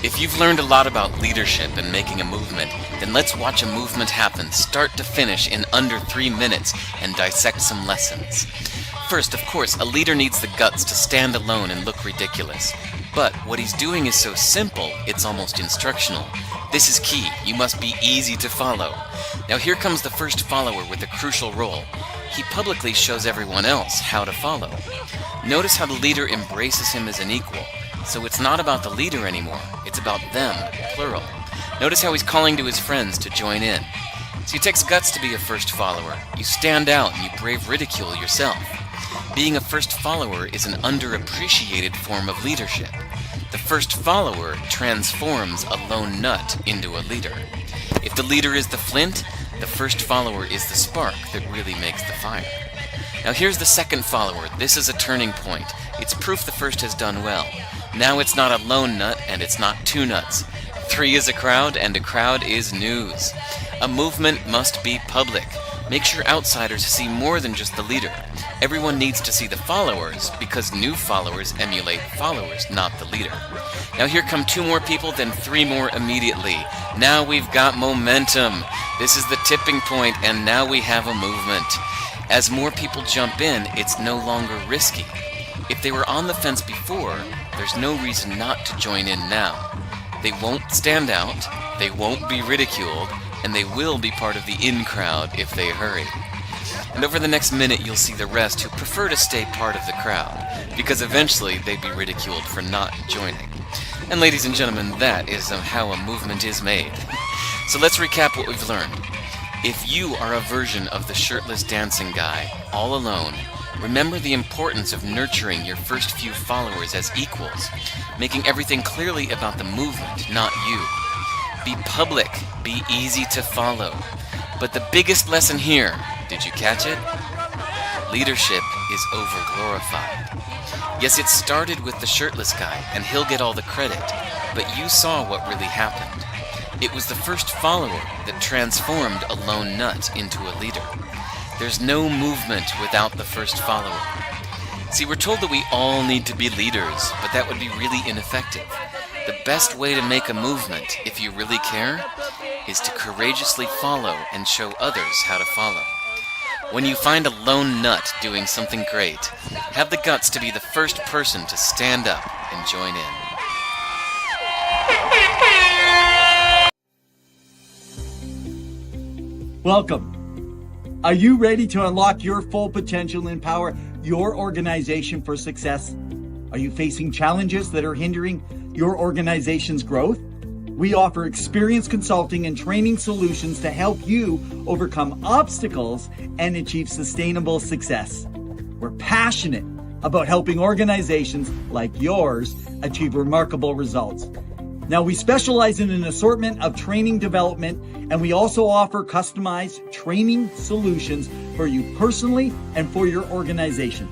If you've learned a lot about leadership and making a movement, then let's watch a movement happen start to finish in under 3 minutes and dissect some lessons. First, of course, a leader needs the guts to stand alone and look ridiculous. But what he's doing is so simple, it's almost instructional. This is key. You must be easy to follow. Now here comes the first follower with a crucial role. He publicly shows everyone else how to follow. Notice how the leader embraces him as an equal. So it's not about the leader anymore, it's about them, plural. Notice how he's calling to his friends to join in. So it takes guts to be a first follower. You stand out and you brave ridicule yourself. Being a first follower is an underappreciated form of leadership. The first follower transforms a lone nut into a leader. If the leader is the flint, the first follower is the spark that really makes the fire. Now here's the second follower. This is a turning point. It's proof the first has done well. Now it's not a lone nut and it's not two nuts. 3 is a crowd and a crowd is news. A movement must be public. Make sure outsiders see more than just the leader. Everyone needs to see the followers because new followers emulate followers, not the leader. Now here come 2 more people, then 3 more immediately. Now we've got momentum. This is the tipping point and now we have a movement. As more people jump in, it's no longer risky. If they were on the fence before, there's no reason not to join in now. They won't stand out, they won't be ridiculed, and they will be part of the in crowd if they hurry. And over the next minute you'll see the rest who prefer to stay part of the crowd, because eventually they'd be ridiculed for not joining. And ladies and gentlemen, that is how a movement is made. So let's recap what we've learned. If you are a version of the shirtless dancing guy, all alone, remember the importance of nurturing your first few followers as equals, making everything clearly about the movement, not you. Be public, be easy to follow. But the biggest lesson here, did you catch it? Leadership is overglorified. Yes, it started with the shirtless guy, and he'll get all the credit, but you saw what really happened. It was the first follower that transformed a lone nut into a leader. There's no movement without the first follower. See, we're told that we all need to be leaders, but that would be really ineffective. The best way to make a movement, if you really care, is to courageously follow and show others how to follow. When you find a lone nut doing something great, have the guts to be the first person to stand up and join in. Welcome. Are you ready to unlock your full potential and empower your organization for success? Are you facing challenges that are hindering your organization's growth? We offer experience consulting and training solutions to help you overcome obstacles and achieve sustainable success. We're passionate about helping organizations like yours achieve remarkable results. Now, we specialize in an assortment of training development, and we also offer customized training solutions for you personally and for your organization.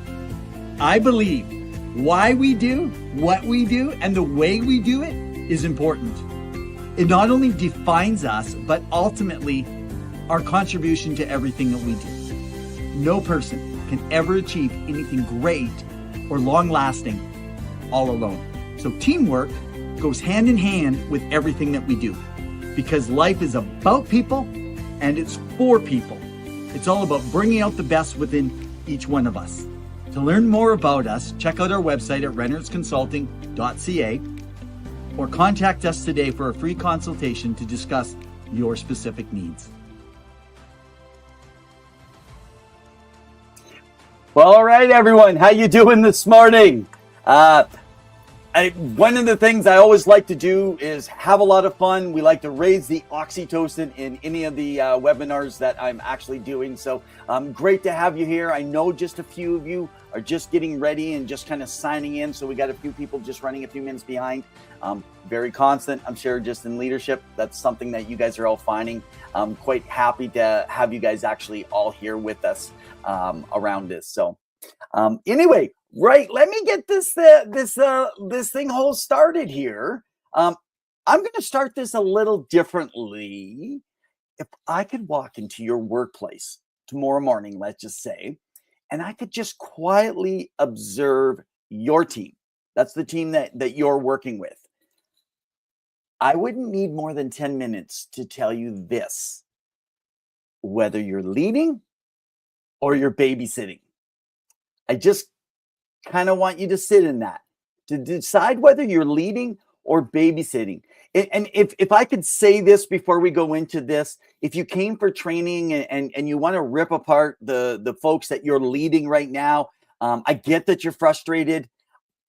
I believe why we do what we do and the way we do it is important. It not only defines us, but ultimately our contribution to everything that we do. No person can ever achieve anything great or long-lasting all alone. So teamwork goes hand in hand with everything that we do, because life is about people and it's for people. It's all about bringing out the best within each one of us. To learn more about us, check out our website at reynoldsconsulting.ca or contact us today for a free consultation to discuss your specific needs. Well, all right, everyone. How you doing this morning? One of the things I always like to do is have a lot of fun. We like to raise the oxytocin in any of the webinars that I'm actually doing. So great to have you here. I know just a few of you are just getting ready and just kind of signing in. So we got a few people just running a few minutes behind. Very constant, I'm sure, just in leadership. That's something that you guys are all finding. I'm quite happy to have you guys actually all here with us around this. So anyway, right, let me get this thing whole started here. I'm going to start this a little differently. If I could walk into your workplace tomorrow morning, let's just say, and I could just quietly observe your team. That's the team that you're working with. I wouldn't need more than 10 minutes to tell you this. Whether you're leading or you're babysitting, I just kind of want you to sit in that, to decide whether you're leading or babysitting. And if I could say this before we go into this, if you came for training and you want to rip apart the folks that you're leading right now, I get that you're frustrated.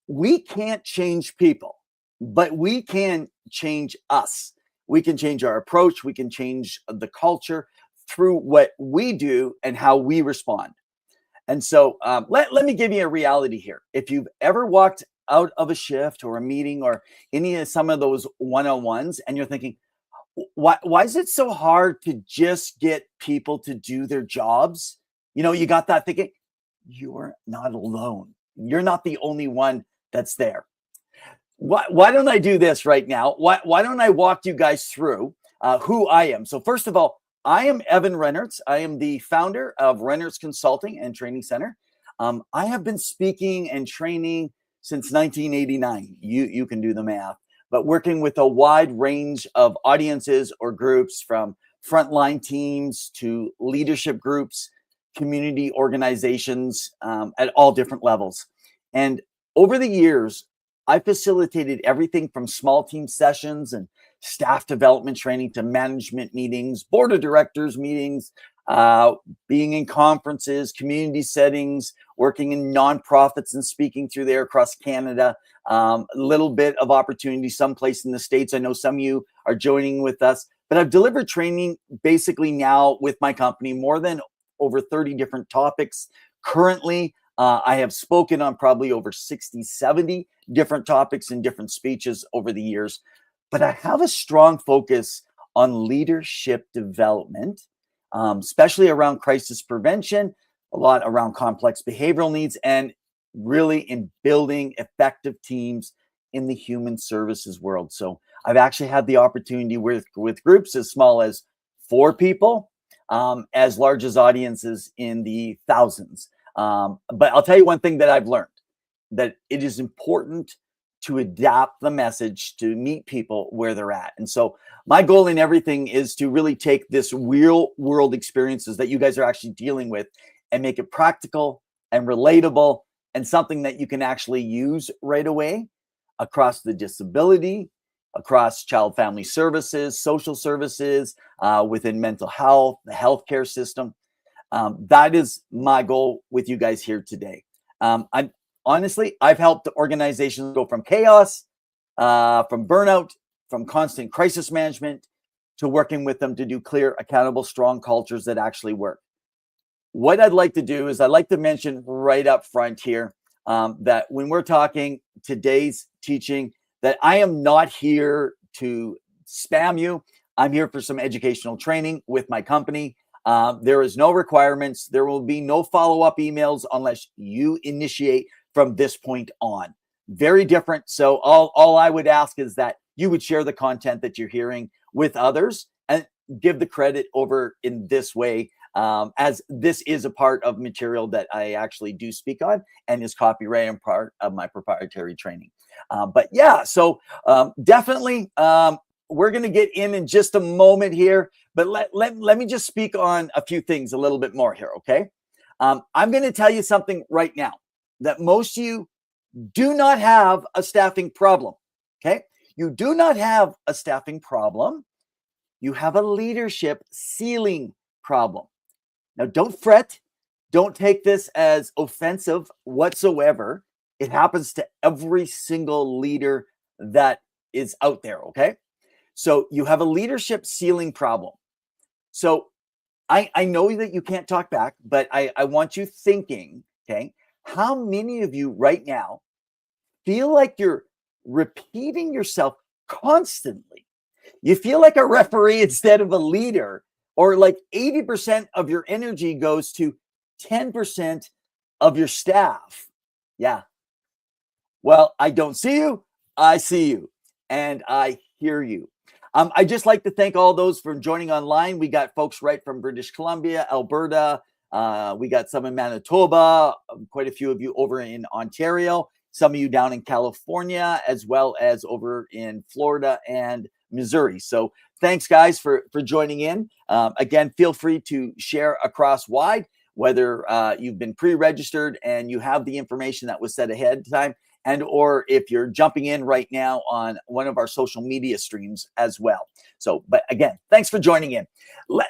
We can't change people, but we can change us. We can change our approach. We can change the culture through what we do and how we respond. And so let me give you a reality here. If you've ever walked out of a shift or a meeting or any of some of those one-on-ones and you're thinking, why is it so hard to just get people to do their jobs? You know, you got that thinking, you're not alone. You're not the only one that's there. Why don't I do this right now? Why don't I walk you guys through who I am? So first of all, I am Evan Rennertz. I am the founder of Rennertz Consulting and Training Center. I have been speaking and training since 1989. You can do the math, but working with a wide range of audiences or groups, from frontline teams to leadership groups, community organizations at all different levels. And over the years, I facilitated everything from small team sessions and staff development training to management meetings, board of directors meetings, being in conferences, community settings, working in nonprofits and speaking through there across Canada. A little bit of opportunity someplace in the States. I know some of you are joining with us, but I've delivered training basically now with my company, more than over 30 different topics. Currently, I have spoken on probably over 60, 70 different topics and different speeches over the years, but I have a strong focus on leadership development, especially around crisis prevention, a lot around complex behavioral needs, and really in building effective teams in the human services world. So I've actually had the opportunity with groups as small as 4 people, as large as audiences in the thousands. But I'll tell you one thing that I've learned, that it is important to adapt the message to meet people where they're at. And so my goal in everything is to really take this real world experiences that you guys are actually dealing with and make it practical and relatable and something that you can actually use right away across the disability, across child family services, social services, within mental health, the healthcare system. That is my goal with you guys here today. I've helped organizations go from chaos, from burnout, from constant crisis management, to working with them to do clear, accountable, strong cultures that actually work. What I'd like to do is I'd like to mention right up front here that when we're talking today's teaching, that I am not here to spam you. I'm here for some educational training with my company. There is no requirements. There will be no follow-up emails unless you initiate from this point on. Very different. So all I would ask is that you would share the content that you're hearing with others and give the credit over in this way, as this is a part of material that I actually do speak on and is copyright and part of my proprietary training. But yeah, so definitely we're going to get in just a moment here, but let me just speak on a few things a little bit more here, okay? I'm going to tell you something right now, that most of you do not have a staffing problem, okay? You do not have a staffing problem. You have a leadership ceiling problem. Now, don't fret. Don't take this as offensive whatsoever. It happens to every single leader that is out there, okay? So you have a leadership ceiling problem. So I know that you can't talk back, but I want you thinking, okay, how many of you right now feel like you're repeating yourself constantly? You feel like a referee instead of a leader, or like 80% of your energy goes to 10% of your staff. Yeah. Well, I don't see you. I see you and I hear you. I just like to thank all those for joining online. We got folks right from British Columbia, Alberta. We got some in Manitoba, quite a few of you over in Ontario, some of you down in California, as well as over in Florida and Missouri. So thanks, guys, for joining in. Again, feel free to share across wide, whether you've been pre-registered and you have the information that was set ahead of time, and or if you're jumping in right now on one of our social media streams as well. So, but again, thanks for joining in.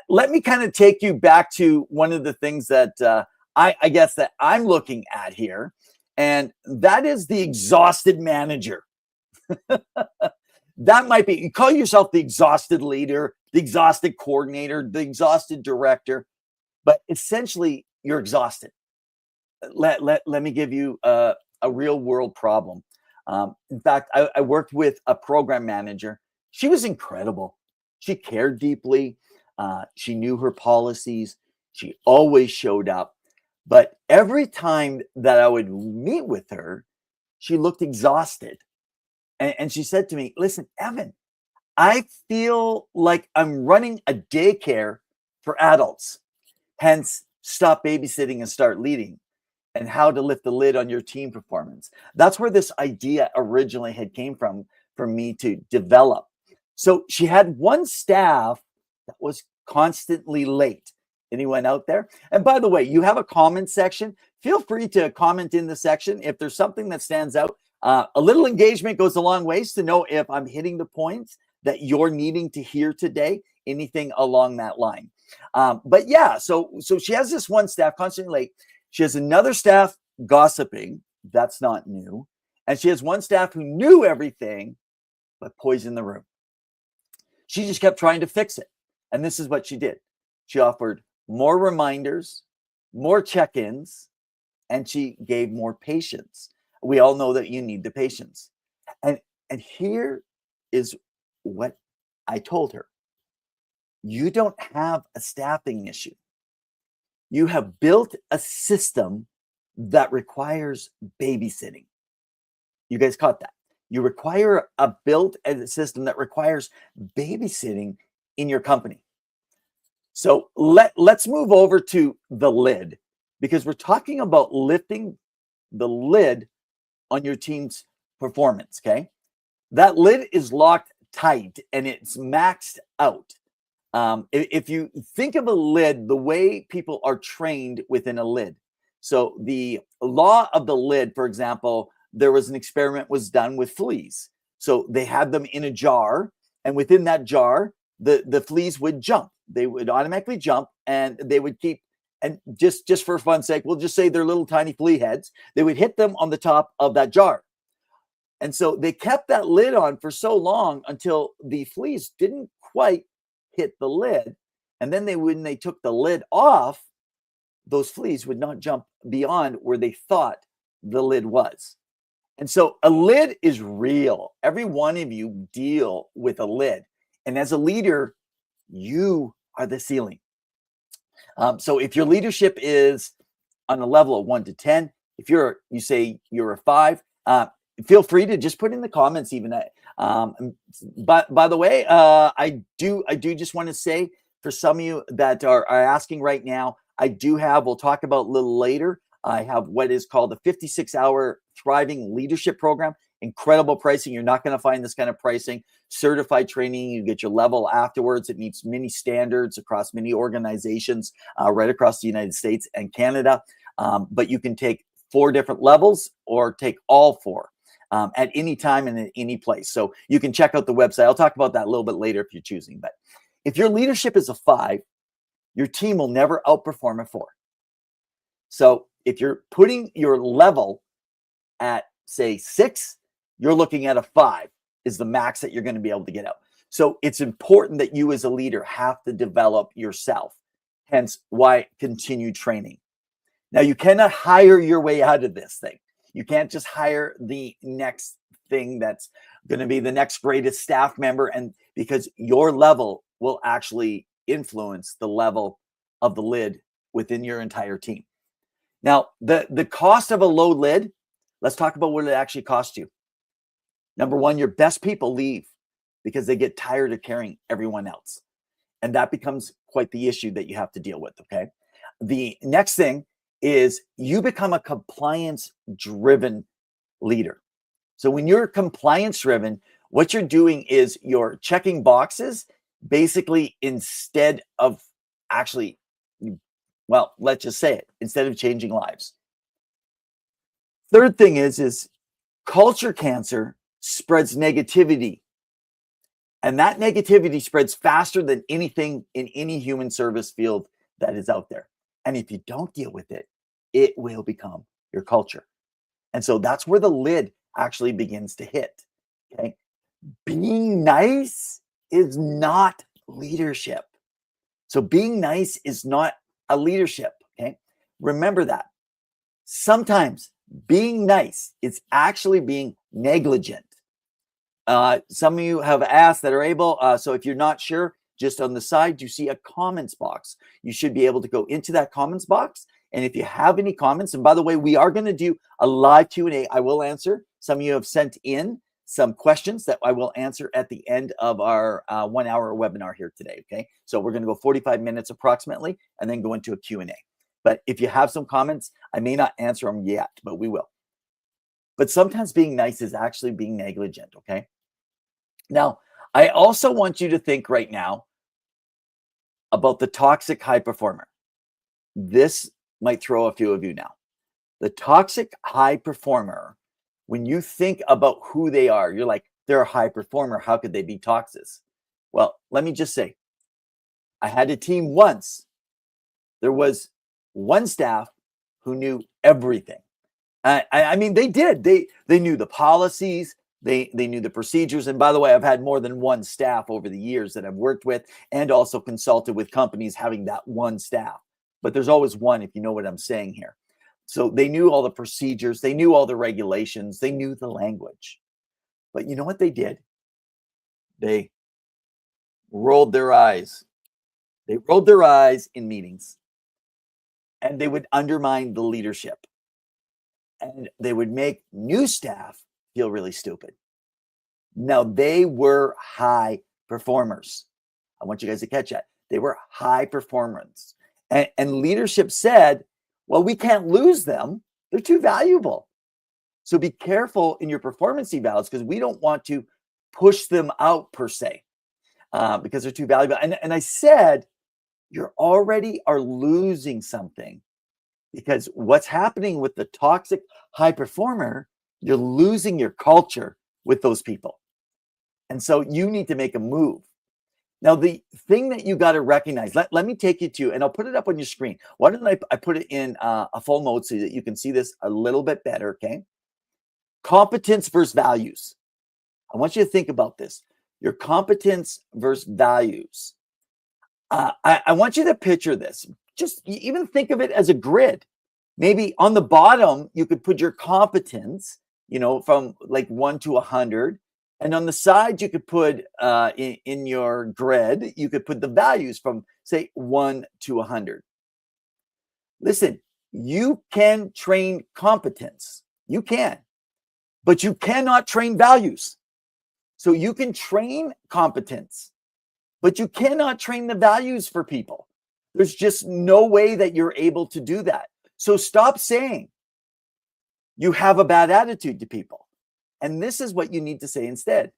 Let me kind of take you back to one of the things that I guess that I'm looking at here, and that is the exhausted manager. That might be, you call yourself the exhausted leader, the exhausted coordinator, the exhausted director, but essentially you're exhausted. Let me give you a real world problem. In fact, I worked with a program manager. She was incredible. She cared deeply. She knew her policies. She always showed up. But every time that I would meet with her, she looked exhausted. And she said to me, listen, Evan, I feel like I'm running a daycare for adults. Hence, stop babysitting and start leading, and how to lift the lid on your team performance. That's where this idea originally had came from for me to develop. So she had one staff that was constantly late. Anyone out there? And by the way, you have a comment section. Feel free to comment in the section if there's something that stands out. A little engagement goes a long ways to know if I'm hitting the points that you're needing to hear today, anything along that line. But yeah, so she has this one staff constantly late. She has another staff gossiping. That's not new. And she has one staff who knew everything, but poisoned the room. She just kept trying to fix it. And this is what she did. She offered more reminders, more check-ins, and she gave more patience. We all know that you need the patience. And here is what I told her. You don't have a staffing issue. You have built a system that requires babysitting. You guys caught that? You require a system that requires babysitting in your company. So let's move over to the lid, because we're talking about lifting the lid on your team's performance, okay? That lid is locked tight and it's maxed out. If you think of a lid, the way people are trained within a lid. So the law of the lid, for example, there was an experiment was done with fleas. So they had them in a jar, and within that jar, the fleas would jump. They would automatically jump, and they would keep, and just for fun's sake, we'll just say they're little tiny flea heads. They would hit them on the top of that jar. And so they kept that lid on for so long until the fleas didn't quite hit the lid. And then when they took the lid off, those fleas would not jump beyond where they thought the lid was. And so a lid is real. Every one of you deal with a lid. And as a leader, you are the ceiling. So if your leadership is on a level of 1 to 10, if you say you're a 5, feel free to just put in the comments even. But by the way, I do just want to say, for some of you that are asking right now, we'll talk about a little later, I have what is called the 56-hour Thriving Leadership Program. Incredible pricing. You're not going to find this kind of pricing. Certified training. You get your level afterwards. It meets many standards across many organizations right across the United States and Canada. But you can take 4 different levels or take all 4 at any time and at any place. So you can check out the website. I'll talk about that a little bit later if you're choosing. But if your leadership is a 5, your team will never outperform a 4. So if you're putting your level at, say, 6, you're looking at a 5 is the max that you're going to be able to get out. So it's important that you as a leader have to develop yourself. Hence why continue training. Now, you cannot hire your way out of this thing. You can't just hire the next thing that's going to be the next greatest staff member, and because your level will actually influence the level of the lid within your entire team. Now, the cost of a low lid, let's talk about what it actually costs you. Number 1, your best people leave because they get tired of carrying everyone else. And that becomes quite the issue that you have to deal with, okay? The next thing is you become a compliance-driven leader. So when you're compliance-driven, What you're doing is you're checking boxes basically instead of actually, well, let's just say it, instead of changing lives. Third thing is culture cancer spreads negativity. And that negativity spreads faster than anything in any human service field that is out there. And if you don't deal with it, it will become your culture. And so that's where the lid actually begins to hit. Okay. Being nice is not leadership. So being nice is not a leadership. Okay. Remember that. Sometimes being nice is actually being negligent. Some of you have asked that are able. So if you're not sure, just on the side, you see a comments box. You should be able to go into that comments box. And if you have any comments, and by the way, we are going to do a live Q&A. I will answer. Some of you have sent in some questions that I will answer at the end of our 1 hour webinar here today. Okay. So we're going to go 45 minutes approximately and then go into a Q&A. But if you have some comments, I may not answer them yet, but we will. But sometimes being nice is actually being negligent. Okay. Now, I also want you to think right now about the toxic high performer. This might throw a few of you now. The toxic high performer, when you think about who they are, you're like, they're a high performer. How could they be toxic? Well, let me just say, I had a team once. There was one staff who knew everything. I mean, they did. They knew the policies. They knew the procedures. And by the way, I've had more than one staff over the years that I've worked with and also consulted with companies having that one staff. But there's always one, if you know what I'm saying here. So they knew all the procedures. They knew all the regulations. They knew the language. But you know what they did? They rolled their eyes. They rolled their eyes in meetings. And they would undermine the leadership. And they would make new staff feel really stupid. Now, they were high performers. I want you guys to catch that. They were high performers. And leadership said, well, we can't lose them. They're too valuable. So be careful in your performance evals because we don't want to push them out per se because they're too valuable. And I said, you already are losing something because what's happening with the toxic high performer, you're losing your culture with those people. And so you need to make a move. Now, the thing that you got to recognize, let me take you to, and I'll put it up on your screen. Why don't I put it in a full mode so that you can see this a little bit better, okay? Competence versus values. I want you to think about this. Your competence versus values. I want you to picture this. Just even think of it as a grid. Maybe on the bottom, you could put your competence, from like 1 to 100. And on the side, you could put in your grid, you could put the values from, say, 1 to 100. Listen, you can train competence. You can. But you cannot train values. So you can train competence, but you cannot train the values for people. There's just no way that you're able to do that. So stop saying you have a bad attitude to people. And this is what you need to say instead.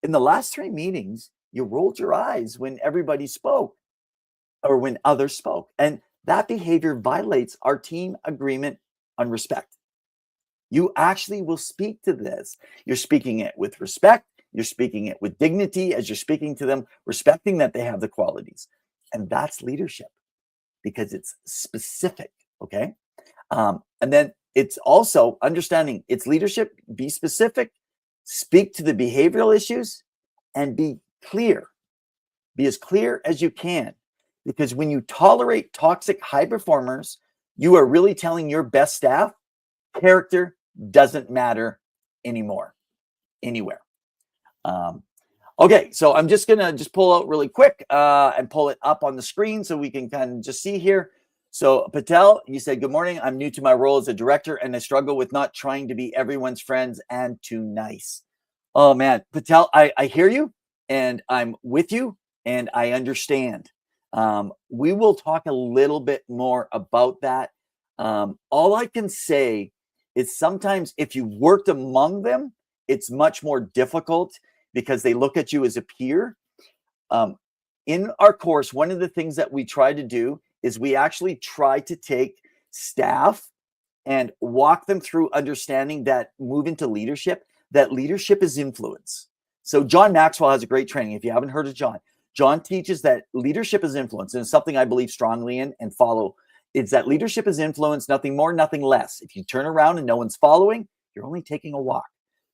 In the last 3 meetings, you rolled your eyes when everybody spoke or when others spoke. And that behavior violates our team agreement on respect. You actually will speak to this. You're speaking it with respect. You're speaking it with dignity as you're speaking to them, respecting that they have the qualities. And that's leadership because it's specific, okay? And then it's also understanding it's leadership, be specific, speak to the behavioral issues, and be clear. Be as clear as you can. Because when you tolerate toxic high performers, you are really telling your best staff, character doesn't matter anymore, anywhere. Okay, so I'm just gonna pull out really quick and pull it up on the screen so we can kind of just see here. So Patel, you said, good morning. I'm new to my role as a director and I struggle with not trying to be everyone's friends and too nice. Oh man, Patel, I hear you and I'm with you and I understand. We will talk a little bit more about that. All I can say is sometimes if you worked among them it's much more difficult because they look at you as a peer. In our course, one of the things that we try to do is we actually try to take staff and walk them through understanding that move into leadership, that leadership is influence. So John Maxwell has a great training. If you haven't heard of John teaches that leadership is influence, and it's something I believe strongly in and follow. It's that leadership is influence, nothing more, nothing less. If you turn around and no one's following, you're only taking a walk.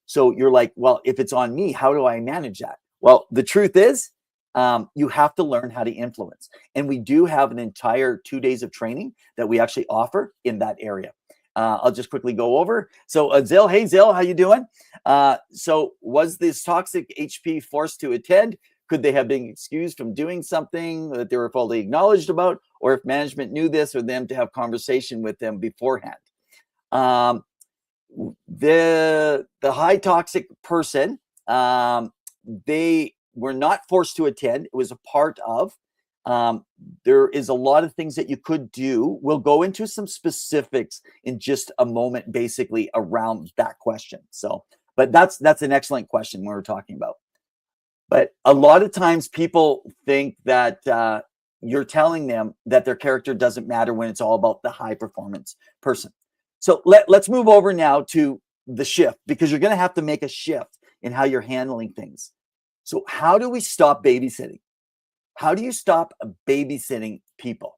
So you're like, well, if it's on me, how do I manage that? Well, the truth is, you have to learn how to influence. And we do have an entire 2 days of training that we actually offer in that area. I'll just quickly go over. So Zill, hey Zill, how you doing? So was this toxic HP forced to attend? Could they have been excused from doing something that they were fully acknowledged about? Or if management knew this, or them to have conversation with them beforehand? The high toxic person, they were not forced to attend. It was a part of. There is a lot of things that you could do. We'll go into some specifics in just a moment, basically around that question. So, but that's an excellent question we're talking about. But a lot of times people think that you're telling them that their character doesn't matter when it's all about the high performance person. So let's move over now to the shift, because you're going to have to make a shift in how you're handling things. So how do we stop babysitting? How do you stop babysitting people?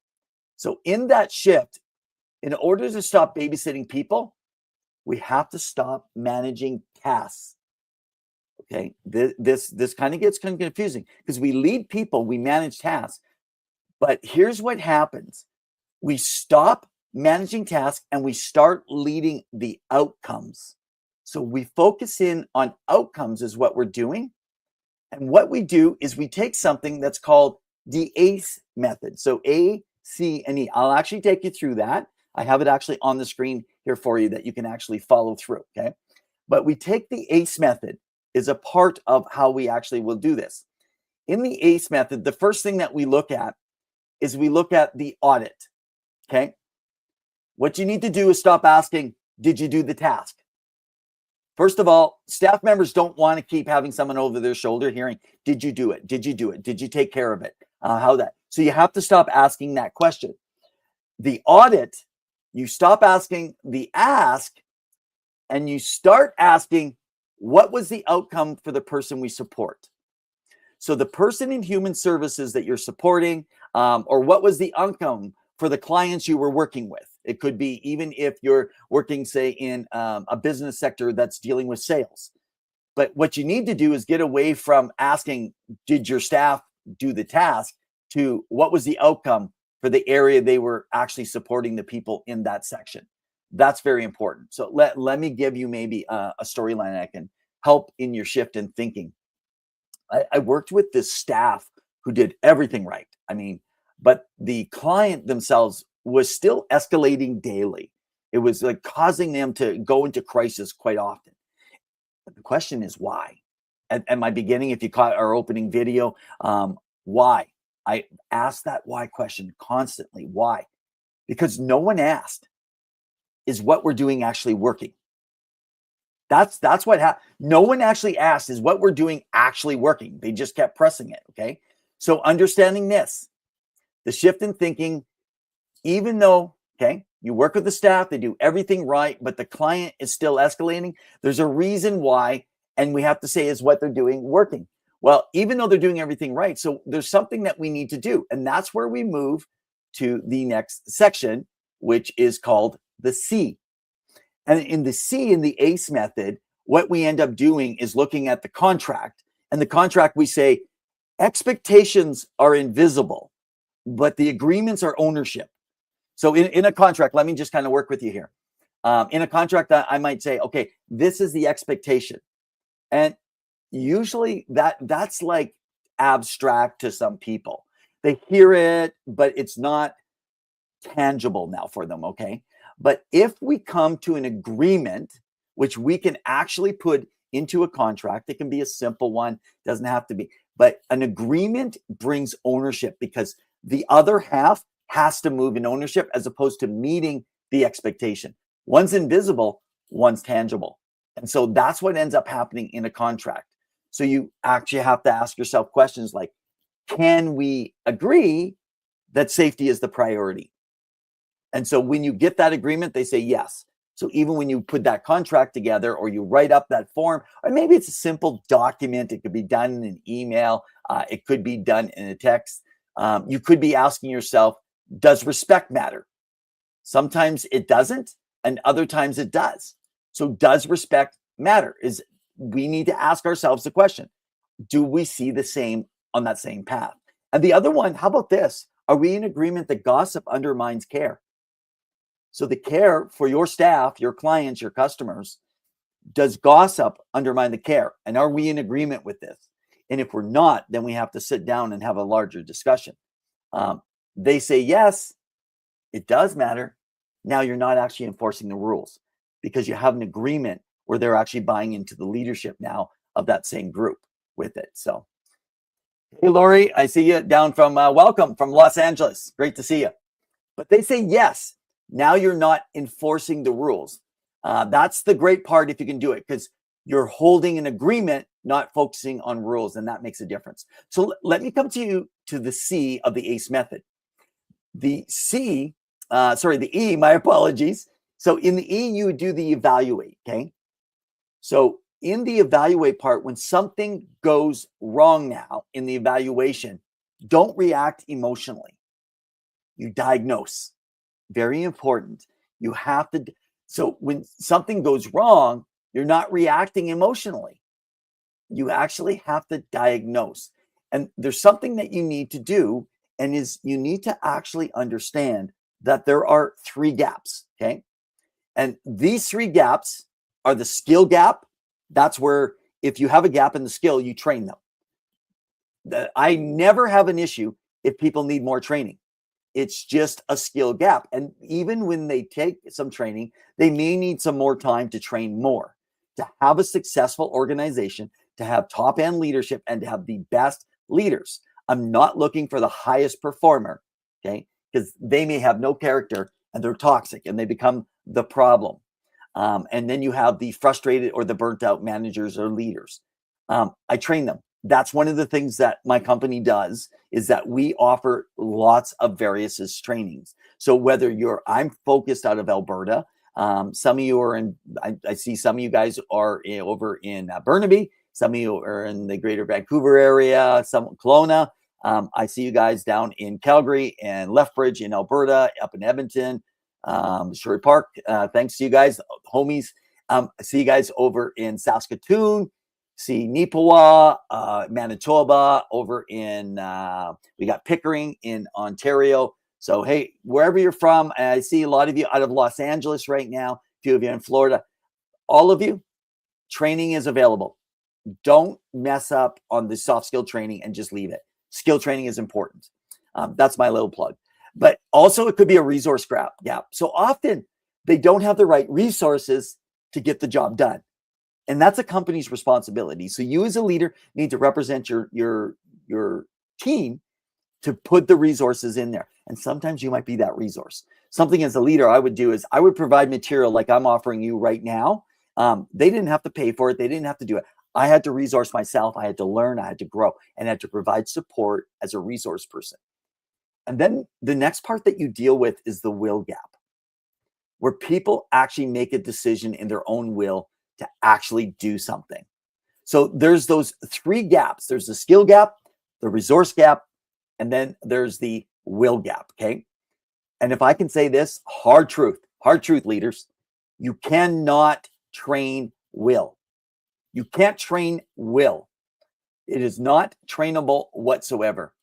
So in that shift, in order to stop babysitting people, we have to stop managing tasks. Okay, this kind of gets kind of confusing because we lead people, we manage tasks. But here's what happens. We stop managing tasks and we start leading the outcomes. So we focus in on outcomes is what we're doing. And what we do is we take something that's called the ACE method. So A, C, and E. I'll actually take you through that. I have it actually on the screen here for you that you can actually follow through, okay? But we take the ACE method is a part of how we actually will do this. In the ACE method, the first thing that we look at is we look at the audit, okay? What you need to do is stop asking, did you do the task? First of all, staff members don't want to keep having someone over their shoulder hearing, did you do it? Did you do it? Did you take care of it? How that? So you have to stop asking that question. The audit, you stop asking the ask and you start asking, what was the outcome for the person we support? So the person in human services that you're supporting, or what was the outcome for the clients you were working with? It could be even if you're working, say, in a business sector that's dealing with sales. But what you need to do is get away from asking, did your staff do the task, to what was the outcome for the area they were actually supporting the people in that section. That's very important. So let me give you maybe a storyline that can help in your shift in thinking. I worked with this staff who did everything right. I mean, but the client themselves was still escalating daily. It was like causing them to go into crisis quite often. But the question is why? At my beginning, if you caught our opening video, why? I asked that why question constantly. Why? Because no one asked, is what we're doing actually working? That's what happened. No one actually asked, is what we're doing actually working? They just kept pressing it, okay? So understanding this, the shift in thinking, even though, okay, you work with the staff, they do everything right, but the client is still escalating, there's a reason why, and we have to say, is what they're doing working? Well, even though they're doing everything right, so there's something that we need to do, and that's where we move to the next section, which is called the C. And in the C, in the ACE method, what we end up doing is looking at the contract. And the contract, we say, expectations are invisible, but the agreements are ownership. So in a contract, let me just kind of work with you here. In a contract, I might say, okay, this is the expectation. And usually that's like abstract to some people. They hear it, but it's not tangible now for them, okay? But if we come to an agreement, which we can actually put into a contract, it can be a simple one, doesn't have to be, but an agreement brings ownership because the other half has to move in ownership as opposed to meeting the expectation. One's invisible, one's tangible. And so that's what ends up happening in a contract. So you actually have to ask yourself questions like, can we agree that safety is the priority? And so when you get that agreement, they say yes. So even when you put that contract together or you write up that form, or maybe it's a simple document, it could be done in an email, it could be done in a text. You could be asking yourself, does respect matter? Sometimes it doesn't, and other times it does. So does respect matter? We need to ask ourselves the question, do we see the same on that same path? And the other one, how about this? Are we in agreement that gossip undermines care? So the care for your staff, your clients, your customers, does gossip undermine the care? And are we in agreement with this? And if we're not, then we have to sit down and have a larger discussion. They say, yes, it does matter. Now you're not actually enforcing the rules because you have an agreement where they're actually buying into the leadership now of that same group with it. So, hey, Lori, I see you down from, welcome from Los Angeles. Great to see you. But they say, yes, now you're not enforcing the rules. That's the great part if you can do it, because you're holding an agreement, not focusing on rules, and that makes a difference. So let me come to you to the C of the ACE method. The E, my apologies. So in the E, you would do the evaluate, okay? So in the evaluate part, when something goes wrong now in the evaluation, don't react emotionally. You diagnose. Very important. You have to. So when something goes wrong, you're not reacting emotionally. You actually have to diagnose. And there's something that you need to do, and you need to actually understand that there are 3 gaps, okay? And these 3 gaps are the skill gap. That's where if you have a gap in the skill, you train them. I never have an issue if people need more training. It's just a skill gap. And even when they take some training, they may need some more time to train more. To have a successful organization, to have top-end leadership, and to have the best leaders. I'm not looking for the highest performer, okay? Because they may have no character and they're toxic and they become the problem. And then you have the frustrated or the burnt out managers or leaders. I train them. That's one of the things that my company does, is that we offer lots of various trainings. So whether I'm focused out of Alberta, some of you are in, I see some of you guys are over in Burnaby, some of you are in the greater Vancouver area, some Kelowna. I see you guys down in Calgary and Lethbridge in Alberta, up in Edmonton, Surrey Park. Thanks to you guys, homies. I see you guys over in Saskatoon, see Nipawa, Manitoba, over in, we got Pickering in Ontario. So, hey, wherever you're from, I see a lot of you out of Los Angeles right now, a few of you in Florida. All of you, training is available. Don't mess up on the soft skill training and just leave it. Skill training is important. That's my little plug. But also it could be a resource gap. So often they don't have the right resources to get the job done. And that's a company's responsibility. So you as a leader need to represent your team to put the resources in there. And sometimes you might be that resource. Something as a leader I would do is I would provide material like I'm offering you right now. They didn't have to pay for it. They didn't have to do it. I had to resource myself. I had to learn. I had to grow, and I had to provide support as a resource person. And then the next part that you deal with is the will gap, where people actually make a decision in their own will to actually do something. So there's those 3 gaps. There's the skill gap, the resource gap, and then there's the will gap, okay? And if I can say this, hard truth, leaders, you cannot train will. You can't train will. It is not trainable whatsoever.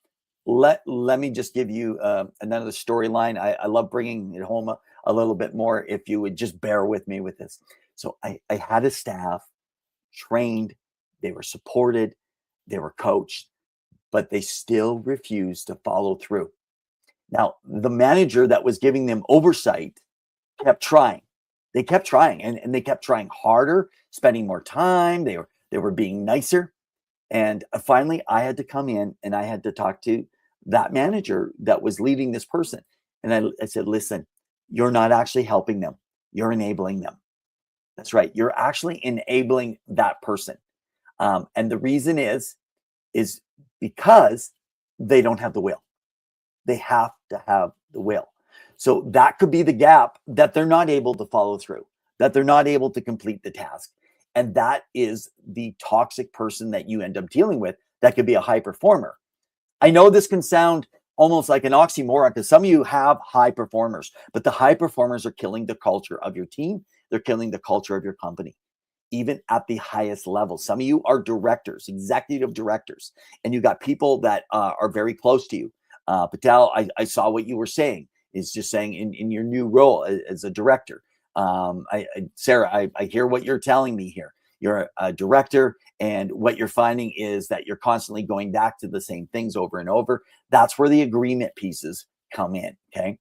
Let me just give you another storyline. I love bringing it home a little bit more, if you would just bear with me with this. So I had a staff trained, they were supported, they were coached, but they still refused to follow through. Now, the manager that was giving them oversight kept trying. They kept trying, and they kept trying harder, spending more time. They were being nicer. And finally, I had to come in and I had to talk to that manager that was leading this person. And I said, listen, you're not actually helping them. You're enabling them. That's right. You're actually enabling that person. And the reason is because they don't have the will. They have to have the will. So that could be the gap that they're not able to follow through, that they're not able to complete the task. And that is the toxic person that you end up dealing with. That could be a high performer. I know this can sound almost like an oxymoron because some of you have high performers, but the high performers are killing the culture of your team. They're killing the culture of your company, even at the highest level. Some of you are directors, executive directors, and you got people that are very close to you. Patel, I saw what you were saying, is just saying in your new role as a director. Sarah, I hear what you're telling me here. You're a director, and what you're finding is that you're constantly going back to the same things over and over. That's where the agreement pieces come in, okay?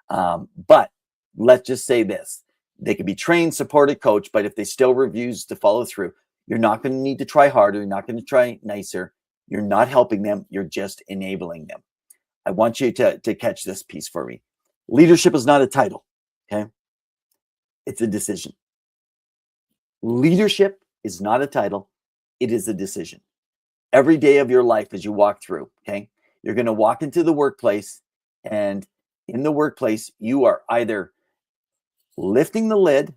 But let's just say this. They can be trained, supported, coached, but if they still refuse to follow through, you're not going to need to try harder. You're not going to try nicer. You're not helping them. You're just enabling them. I want you to catch this piece for me. Leadership is not a title, okay? It's a decision. Leadership is not a title. It is a decision. Every day of your life as you walk through, okay? You're going to walk into the workplace, and in the workplace, you are either lifting the lid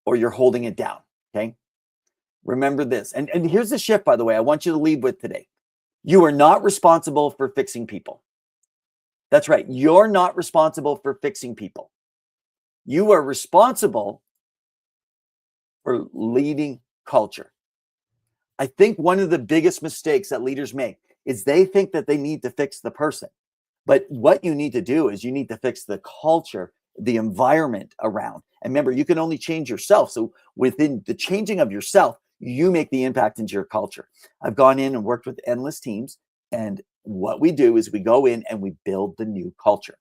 or you're holding it down, okay? Remember this. And here's the shift, by the way, I want you to leave with today. You are not responsible for fixing people. That's right. You're not responsible for fixing people. You are responsible for leading culture. I think one of the biggest mistakes that leaders make is they think that they need to fix the person. But what you need to do is you need to fix the culture, the environment around. And remember, you can only change yourself. So within the changing of yourself, you make the impact into your culture. I've gone in and worked with endless teams. And what we do is we go in and we build the new culture.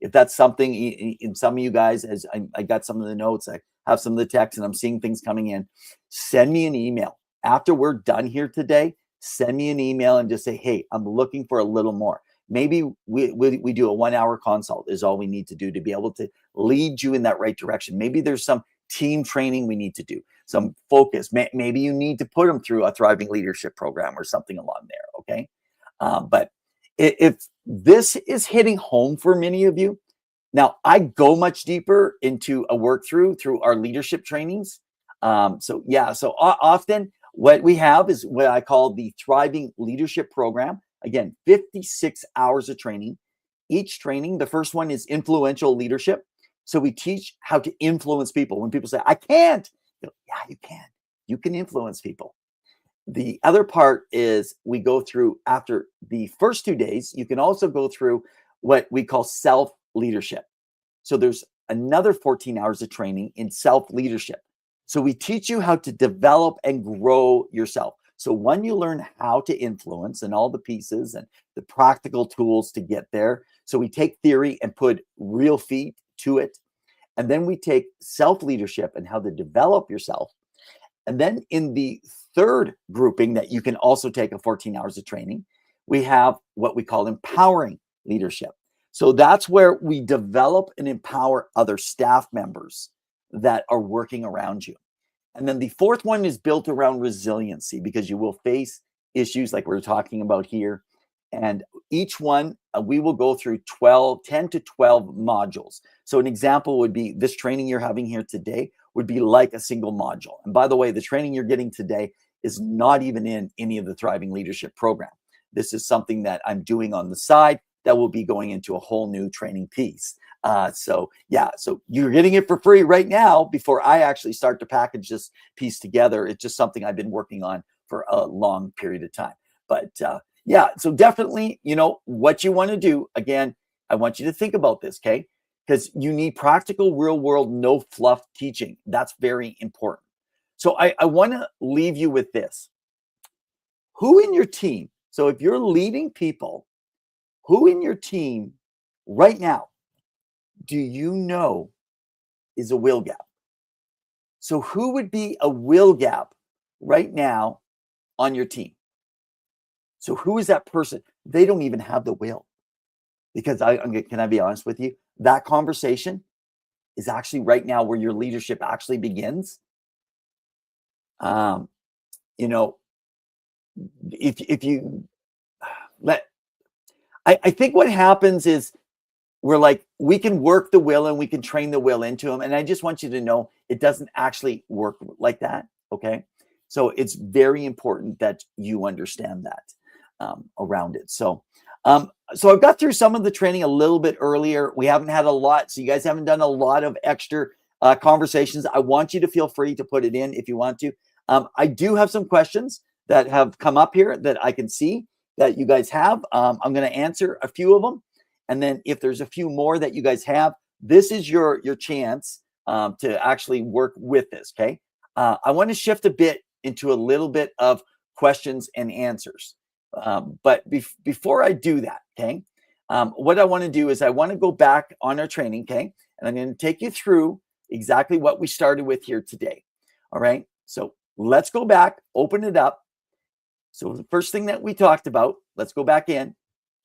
If that's something in some of you guys, as I got some of the notes, I have some of the text and I'm seeing things coming in, send me an email. After we're done here today, send me an email and just say, hey, I'm looking for a little more. Maybe we do a 1 hour consult is all we need to do to be able to lead you in that right direction. Maybe there's some team training we need to do, some focus. Maybe you need to put them through a thriving leadership program or something along there, okay? But if this is hitting home for many of you, now I go much deeper into a work through our leadership trainings. So often what we have is what I call the Thriving Leadership Program. Again, 56 hours of training. Each training, the first one is influential leadership. So we teach how to influence people. When people say, I can't, you know, yeah, you can. You can influence people. The other part is we go through, after the first 2 days, you can also go through what we call self-leadership. So there's another 14 hours of training in self-leadership. So we teach you how to develop and grow yourself. So when you learn how to influence and all the pieces and the practical tools to get there. So we take theory and put real feet to it. And then we take self-leadership and how to develop yourself. And then in the third grouping that you can also take a 14 hours of training, we have what we call empowering leadership. So that's where we develop and empower other staff members that are working around you. And then the fourth one is built around resiliency, because you will face issues like we're talking about here. And each one, we will go through 10 to 12 modules. So an example would be this training you're having here today would be like a single module. And by the way, the training you're getting today is not even in any of the Thriving Leadership program. This is something that I'm doing on the side that will be going into a whole new training piece. So you're getting it for free right now before I actually start to package this piece together. It's just something I've been working on for a long period of time. But so definitely, you know, what you want to do, again, I want you to think about this, okay? Because you need practical, real world, no fluff teaching. That's very important. So I want to leave you with this. Who in your team, so if you're leading people, who in your team right now do you know is a will gap? So who would be a will gap right now on your team? So who is that person? They don't even have the will. Because can I be honest with you? That conversation is actually right now where your leadership actually begins. You know, if you let, I think what happens is we're like, we can work the will and we can train the will into them. And I just want you to know it doesn't actually work like that. Okay. So it's very important that you understand that around it. So I've got through some of the training a little bit earlier. We haven't had a lot. So you guys haven't done a lot of extra conversations. I want you to feel free to put it in if you want to. I do have some questions that have come up here that I can see that you guys have. I'm going to answer a few of them. And then if there's a few more that you guys have, this is your chance to actually work with this, okay? I want to shift a bit into a little bit of questions and answers. But before I do that, okay, what I want to do is I want to go back on our training, okay? And I'm going to take you through exactly what we started with here today, all right? So let's go back, open it up. So the first thing that we talked about, let's go back in.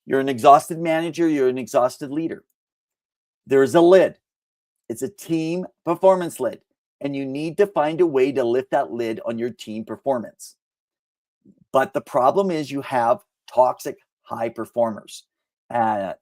You're an exhausted manager. You're an exhausted leader. There is a lid. It's a team performance lid. And you need to find a way to lift that lid on your team performance. But the problem is you have toxic high performers. And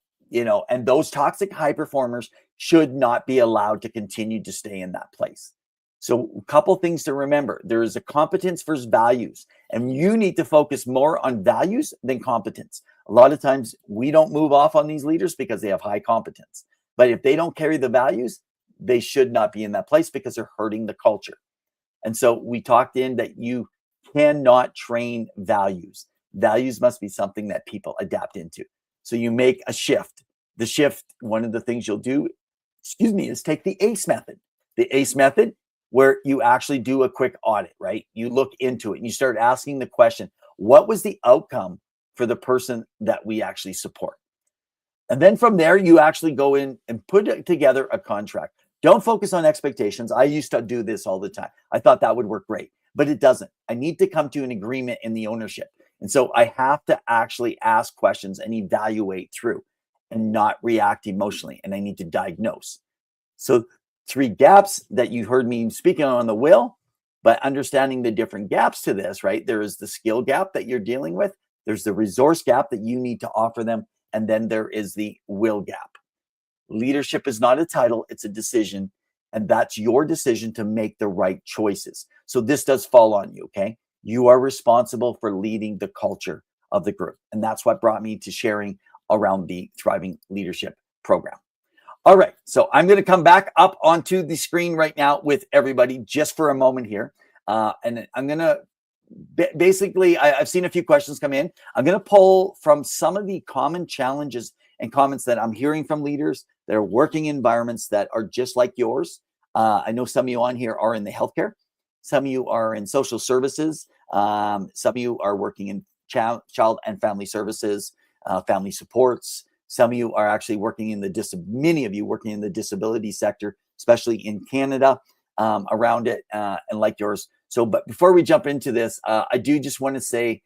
those toxic high performers should not be allowed to continue to stay in that place. So a couple things to remember. There is a competence versus values. And you need to focus more on values than competence. A lot of times we don't move off on these leaders because they have high competence. But if they don't carry the values, they should not be in that place because they're hurting the culture. And so we talked in that you cannot train values. Values must be something that people adapt into. So you make a shift. The shift, one of the things you'll do, is take the ACE method. The ACE method, where you actually do a quick audit, right? You look into it and you start asking the question, what was the outcome for the person that we actually support? And then from there, you actually go in and put together a contract. Don't focus on expectations. I used to do this all the time. I thought that would work great, but it doesn't. I need to come to an agreement in the ownership. And so I have to actually ask questions and evaluate through and not react emotionally. And I need to diagnose. So 3 gaps that you heard me speaking on the will, but understanding the different gaps to this, right? There is the skill gap that you're dealing with. There's the resource gap that you need to offer them. And then there is the will gap. Leadership is not a title, it's a decision. And that's your decision to make the right choices. So this does fall on you, okay? You are responsible for leading the culture of the group. And that's what brought me to sharing around the Thriving Leadership Program. All right, so I'm going to come back up onto the screen right now with everybody just for a moment here. And I'm going to basically, I've seen a few questions come in. I'm going to pull from some of the common challenges and comments that I'm hearing from leaders that are working in environments that are just like yours. I know some of you on here are in the healthcare. Some of you are in social services. Some of you are working in child and family services, family supports. Some of you are actually working in many of you working in the disability sector, especially in Canada, around it, and like yours. So, but before we jump into this, I do just want to say,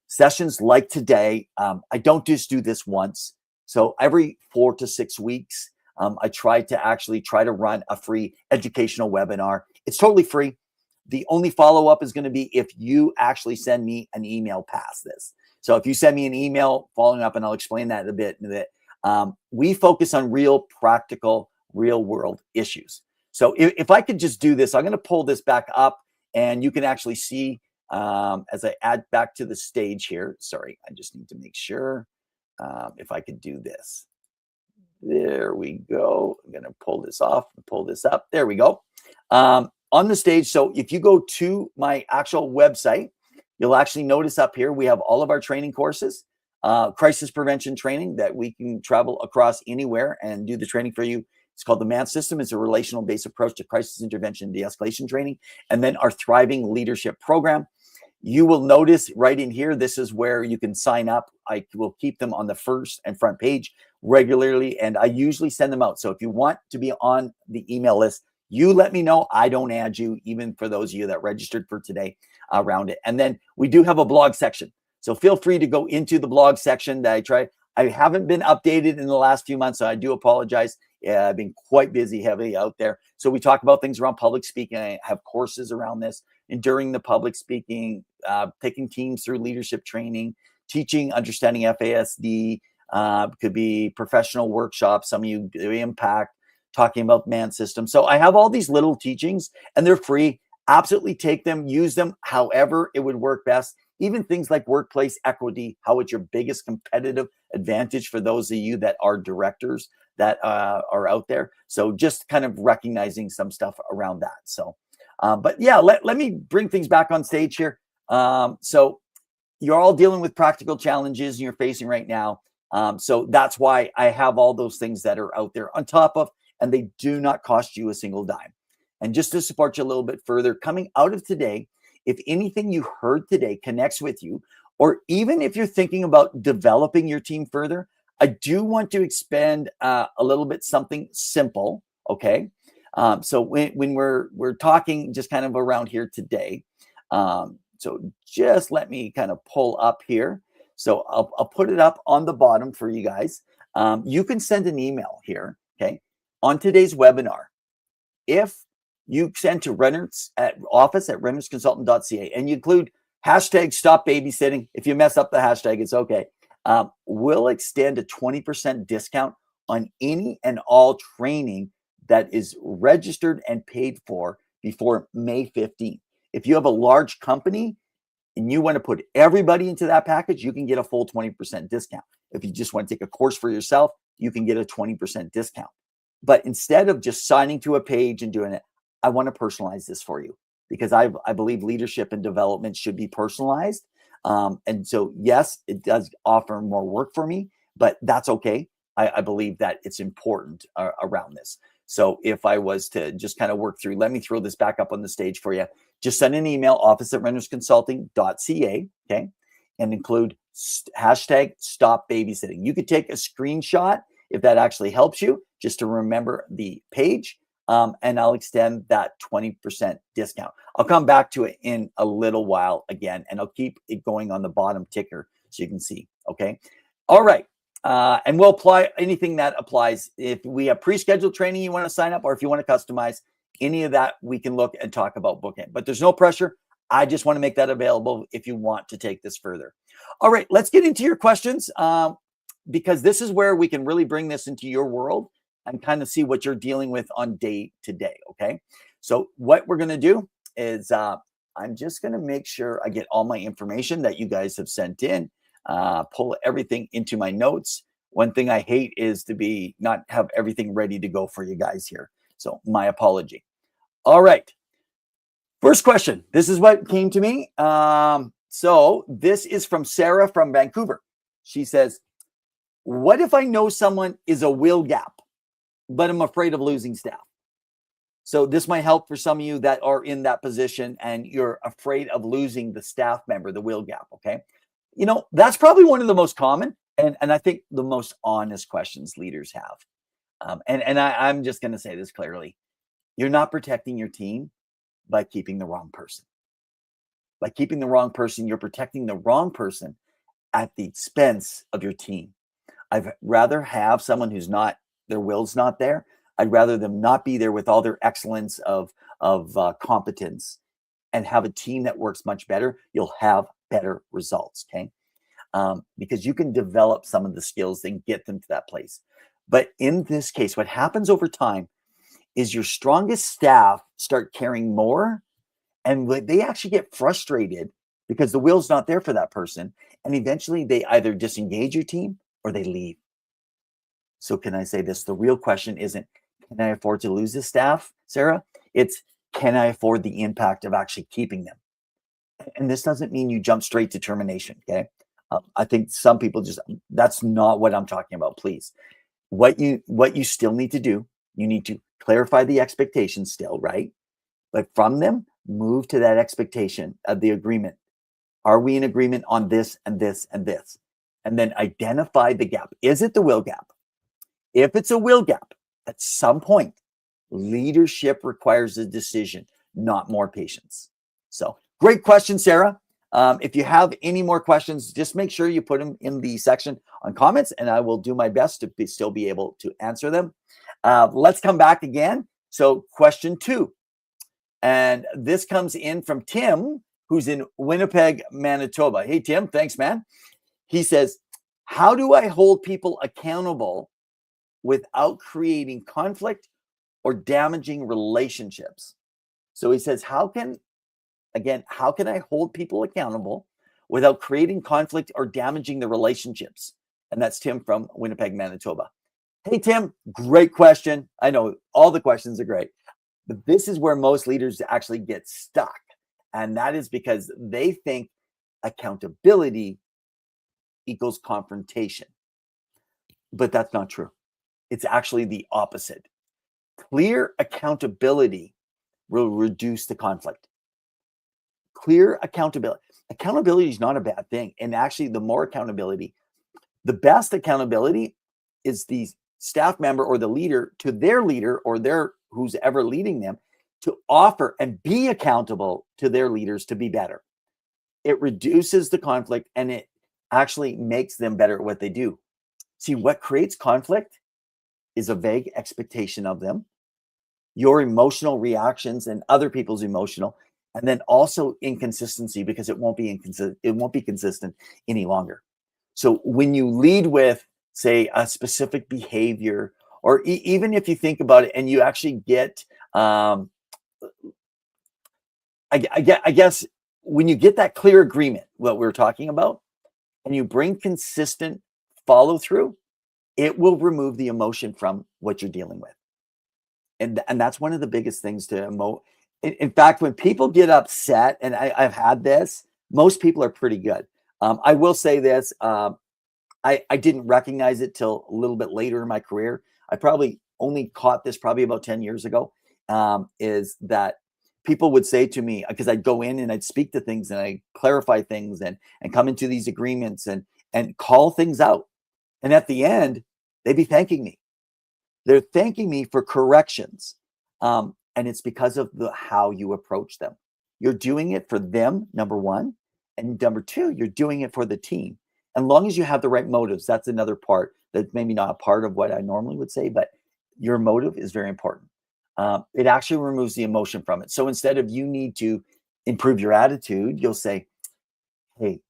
sessions like today, I don't just do this once. So every 4 to 6 weeks, I try to run a free educational webinar. It's totally free. The only follow-up is going to be if you actually send me an email past this. So if you send me an email following up, and I'll explain that a bit, we focus on real practical, real world issues. So if I could just do this, I'm going to pull this back up and you can actually see as I add back to the stage here. Sorry, I just need to make sure if I could do this. There we go. I'm going to pull this off and pull this up. There we go. On the stage. So if you go to my actual website, you'll actually notice up here, we have all of our training courses, crisis prevention training that we can travel across anywhere and do the training for you. It's called the MAN system. It's a relational based approach to crisis intervention, de-escalation training. And then our Thriving Leadership Program. You will notice right in here, this is where you can sign up. I will keep them on the first and front page regularly. And I usually send them out. So if you want to be on the email list, you let me know. I don't add you, even for those of you that registered for today around it. And then we do have a blog section. So feel free to go into the blog section that I haven't been updated in the last few months, so I do apologize. I've been quite busy, heavily out there. So we talk about things around public speaking. I have courses around this, and during the public speaking, taking teams through leadership training, teaching, understanding FASD, could be professional workshops. Some of you do impact, talking about man system. So I have all these little teachings, and they're free. Absolutely take them, use them however it would work best. Even things like workplace equity, how it's your biggest competitive advantage for those of you that are directors that are out there. So just kind of recognizing some stuff around that. So, but yeah, let me bring things back on stage here. So you're all dealing with practical challenges you're facing right now. So that's why I have all those things that are out there on top of, and they do not cost you a single dime. And just to support you a little bit further, coming out of today, if anything you heard today connects with you, or even if you're thinking about developing your team further, I do want to expand a little bit something simple, okay? So when we're talking just kind of around here today, so just let me kind of pull up here. So I'll put it up on the bottom for you guys. You can send an email here, okay, on today's webinar. If you send to office@reynoldsconsultant.ca and you include hashtag stop babysitting. If you mess up the hashtag, it's okay. We'll extend a 20% discount on any and all training that is registered and paid for before May 15th. If you have a large company and you want to put everybody into that package, you can get a full 20% discount. If you just want to take a course for yourself, you can get a 20% discount. But instead of just signing to a page and doing it, I want to personalize this for you, because I believe leadership and development should be personalized. And so, yes, it does offer more work for me, but that's okay. I believe that it's important around this. So if I was to just kind of work through, let me throw this back up on the stage for you. Just send an email, office@reynoldsconsulting.ca, okay, and include hashtag stop babysitting. You could take a screenshot if that actually helps you, just to remember the page. And I'll extend that 20% discount. I'll come back to it in a little while again, and I'll keep it going on the bottom ticker so you can see. Okay. All right. And we'll apply anything that applies. If we have pre-scheduled training you want to sign up, or if you want to customize any of that, we can look and talk about booking. But there's no pressure. I just want to make that available if you want to take this further. All right. Let's get into your questions, because this is where we can really bring this into your world and kind of see what you're dealing with on day to day, okay? So what we're going to do is I'm just going to make sure I get all my information that you guys have sent in, pull everything into my notes. One thing I hate is to not have everything ready to go for you guys here. So my apology. All right. First question. This is what came to me. So this is from Sarah from Vancouver. She says, what if I know someone is a will gap, but I'm afraid of losing staff? So this might help for some of you that are in that position and you're afraid of losing the staff member, the will gap, okay? You know, that's probably one of the most common and I think the most honest questions leaders have. I'm just going to say this clearly. You're not protecting your team by keeping the wrong person. By keeping the wrong person, you're protecting the wrong person at the expense of your team. I'd rather have someone who's not, their will's not there. I'd rather them not be there with all their excellence of competence and have a team that works much better. You'll have better results, okay? Because you can develop some of the skills and get them to that place. But in this case, what happens over time is your strongest staff start caring more, and they actually get frustrated because the will's not there for that person. And eventually they either disengage your team or they leave. So can I say this? The real question isn't, can I afford to lose this staff, Sarah? It's, can I afford the impact of actually keeping them? And this doesn't mean you jump straight to termination, okay? I think some people that's not what I'm talking about, please. What you still need to do, you need to clarify the expectations still, right? But from them, move to that expectation of the agreement. Are we in agreement on this and this and this? And then identify the gap. Is it the will gap? If it's a will gap, at some point, leadership requires a decision, not more patience. So great question, Sarah. If you have any more questions, just make sure you put them in the section on comments, and I will do my best to still be able to answer them. Let's come back again. So question 2. And this comes in from Tim, who's in Winnipeg, Manitoba. Hey, Tim, thanks, man. He says, how do I hold people accountable without creating conflict or damaging relationships? So he says, how can I hold people accountable without creating conflict or damaging the relationships? And that's Tim from Winnipeg, Manitoba. Hey, Tim, great question. I know all the questions are great, but this is where most leaders actually get stuck. And that is because they think accountability equals confrontation. But that's not true. It's actually the opposite. Clear accountability will reduce the conflict. Clear accountability. Accountability is not a bad thing. And actually, the more accountability, the best accountability is the staff member or the leader to their leader or their who's ever leading them to offer and be accountable to their leaders to be better. It reduces the conflict and it actually makes them better at what they do. See, what creates conflict is a vague expectation of them, your emotional reactions and other people's emotional, and then also inconsistency because it won't be consistent any longer. So when you lead with, say, a specific behavior, or even if you think about it and you actually get, I guess, when you get that clear agreement, what we're talking about, and you bring consistent follow through, it will remove the emotion from what you're dealing with. And that's one of the biggest things to emote. In fact, when people get upset, and I've had this, most people are pretty good. I will say this, I didn't recognize it till a little bit later in my career. I probably only caught this probably about 10 years ago, is that people would say to me, because I'd go in and I'd speak to things and I clarify things and come into these agreements and call things out. And at the end, they'd be thanking me. They're thanking me for corrections. And it's because of how you approach them. You're doing it for them, number one. And number two, you're doing it for the team. As long as you have the right motives, that's another part that's maybe not a part of what I normally would say, but your motive is very important. It actually removes the emotion from it. So instead of you need to improve your attitude, you'll say, hey,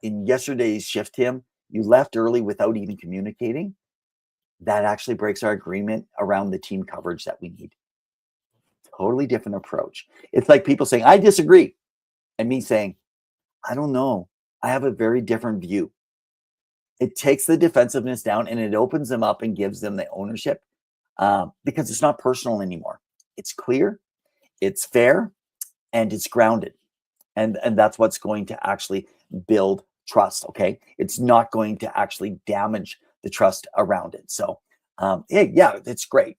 in yesterday's shift, Tim, you left early without even communicating. That actually breaks our agreement around the team coverage that we need. Totally different approach. It's like people saying, I disagree. And me saying, I don't know. I have a very different view. It takes the defensiveness down and it opens them up and gives them the ownership because it's not personal anymore. It's clear, it's fair, and it's grounded. And that's what's going to actually build trust, okay? It's not going to actually damage the trust around it. So, yeah, it's great.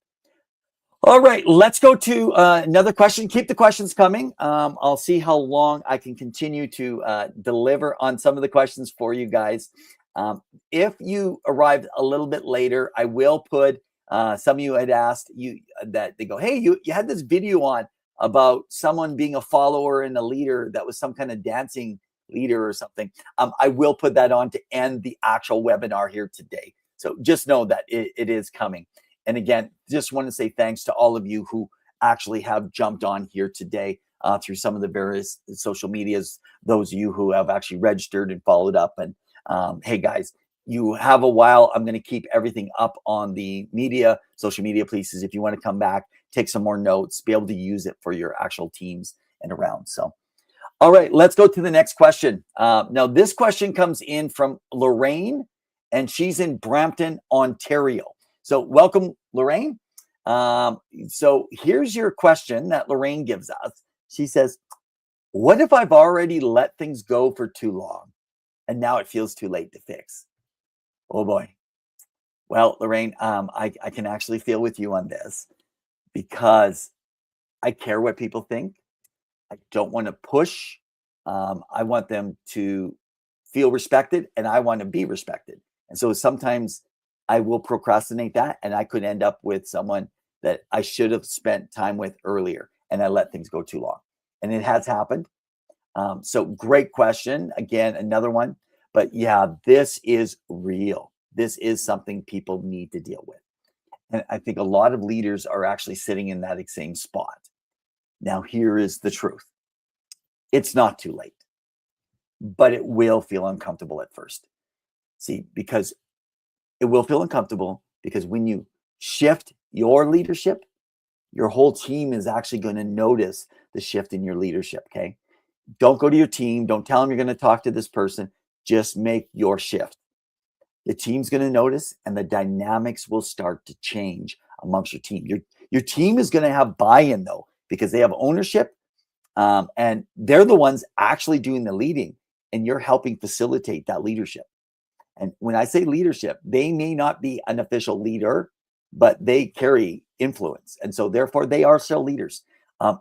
All right, let's go to another question. Keep the questions coming. I'll see how long I can continue to deliver on some of the questions for you guys. If you arrived a little bit later, I will put, some of you had asked you that they go, hey, you had this video on about someone being a follower and a leader that was some kind of dancing leader or something. I will put that on to end the actual webinar here today. So just know that it is coming. And again, just want to say thanks to all of you who actually have jumped on here today through some of the various social medias, those of you who have actually registered and followed up. And hey, guys, you have a while. I'm going to keep everything up on the social media pieces. If you want to come back, take some more notes, be able to use it for your actual teams and around. So, all right, let's go to the next question. Now, this question comes in from Lorraine, and she's in Brampton, Ontario. So welcome, Lorraine. So here's your question that Lorraine gives us. She says, what if I've already let things go for too long and now it feels too late to fix? Oh boy. Well, Lorraine, I can actually feel with you on this because I care what people think. I don't want to push. I want them to feel respected and I want to be respected. And so sometimes I will procrastinate that and I could end up with someone that I should have spent time with earlier and I let things go too long. And it has happened. So great question. Again, another one. But yeah, this is real. This is something people need to deal with. And I think a lot of leaders are actually sitting in that same spot. Now, here is the truth. It's not too late, but it will feel uncomfortable at first. See, because it will feel uncomfortable because when you shift your leadership, your whole team is actually going to notice the shift in your leadership. Okay. Don't go to your team. Don't tell them you're going to talk to this person. Just make your shift. The team's going to notice and the dynamics will start to change amongst your team. Your team is going to have buy-in though, because they have ownership and they're the ones actually doing the leading and you're helping facilitate that leadership. And when I say leadership, they may not be an official leader, but they carry influence. And so therefore they are still leaders.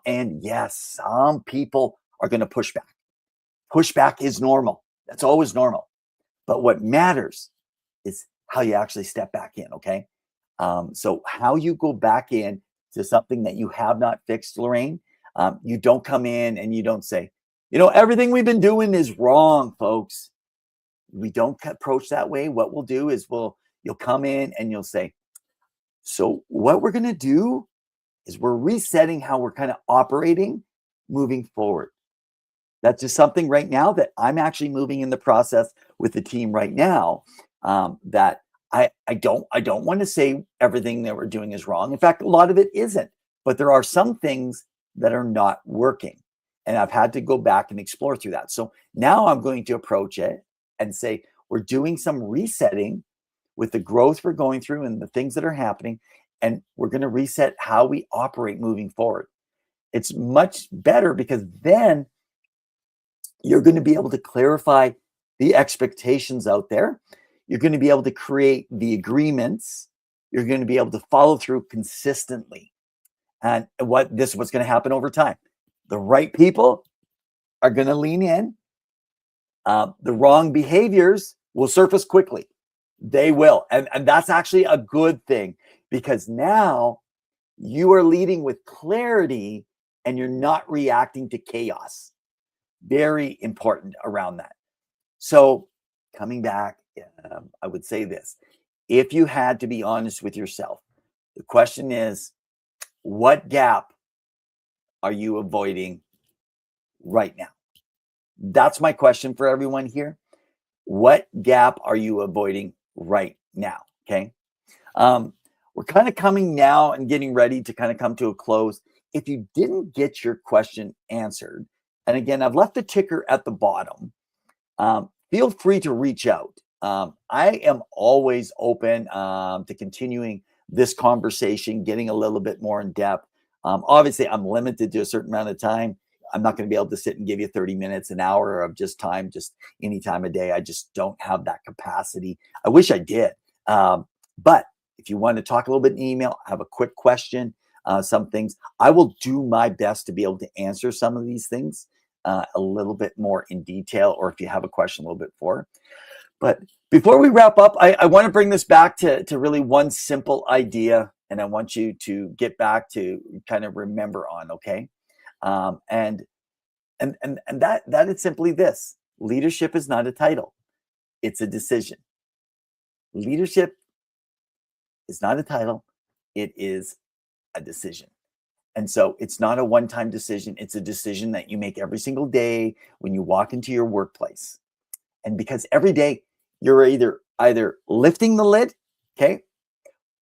And yes, some people are going to push back. Pushback is normal. That's always normal. But what matters is how you actually step back in, okay? So how you go back in to something that you have not fixed, Lorraine, you don't come in and you don't say, everything we've been doing is wrong, folks. We don't approach that way. What we'll do is you'll come in and you'll say, so what we're going to do is we're resetting how we're kind of operating moving forward. That's just something right now that I'm actually moving in the process with the team right now, that I don't want to say everything that we're doing is wrong. In fact, a lot of it isn't, but there are some things that are not working. And I've had to go back and explore through that. So now I'm going to approach it and say, we're doing some resetting with the growth we're going through and the things that are happening. And we're going to reset how we operate moving forward. It's much better because then you're going to be able to clarify the expectations out there. You're going to be able to create the agreements. You're going to be able to follow through consistently. And what's going to happen over time. The right people are going to lean in. The wrong behaviors will surface quickly. They will. And that's actually a good thing because now you are leading with clarity and you're not reacting to chaos. Very important around that. So coming back, I would say this. If you had to be honest with yourself, the question is, what gap are you avoiding right now? That's my question for everyone here. What gap are you avoiding right now? Okay. We're kind of coming now and getting ready to kind of come to a close. If you didn't get your question answered, and again, I've left the ticker at the bottom, feel free to reach out. I am always open to continuing this conversation, getting a little bit more in depth. Obviously, I'm limited to a certain amount of time. I'm not going to be able to sit and give you 30 minutes, an hour of just time, just any time of day. I just don't have that capacity. I wish I did. But if you want to talk a little bit in email, have a quick question, some things, I will do my best to be able to answer some of these things a little bit more in detail, or if you have a question a little bit for. But before we wrap up, I want to bring this back to really one simple idea, and I want you to get back to kind of remember on, okay? And that is simply this: leadership is not a title; it's a decision. Leadership is not a title; it is a decision. And so it's not a one-time decision; it's a decision that you make every single day when you walk into your workplace. And because every day you're either lifting the lid, okay,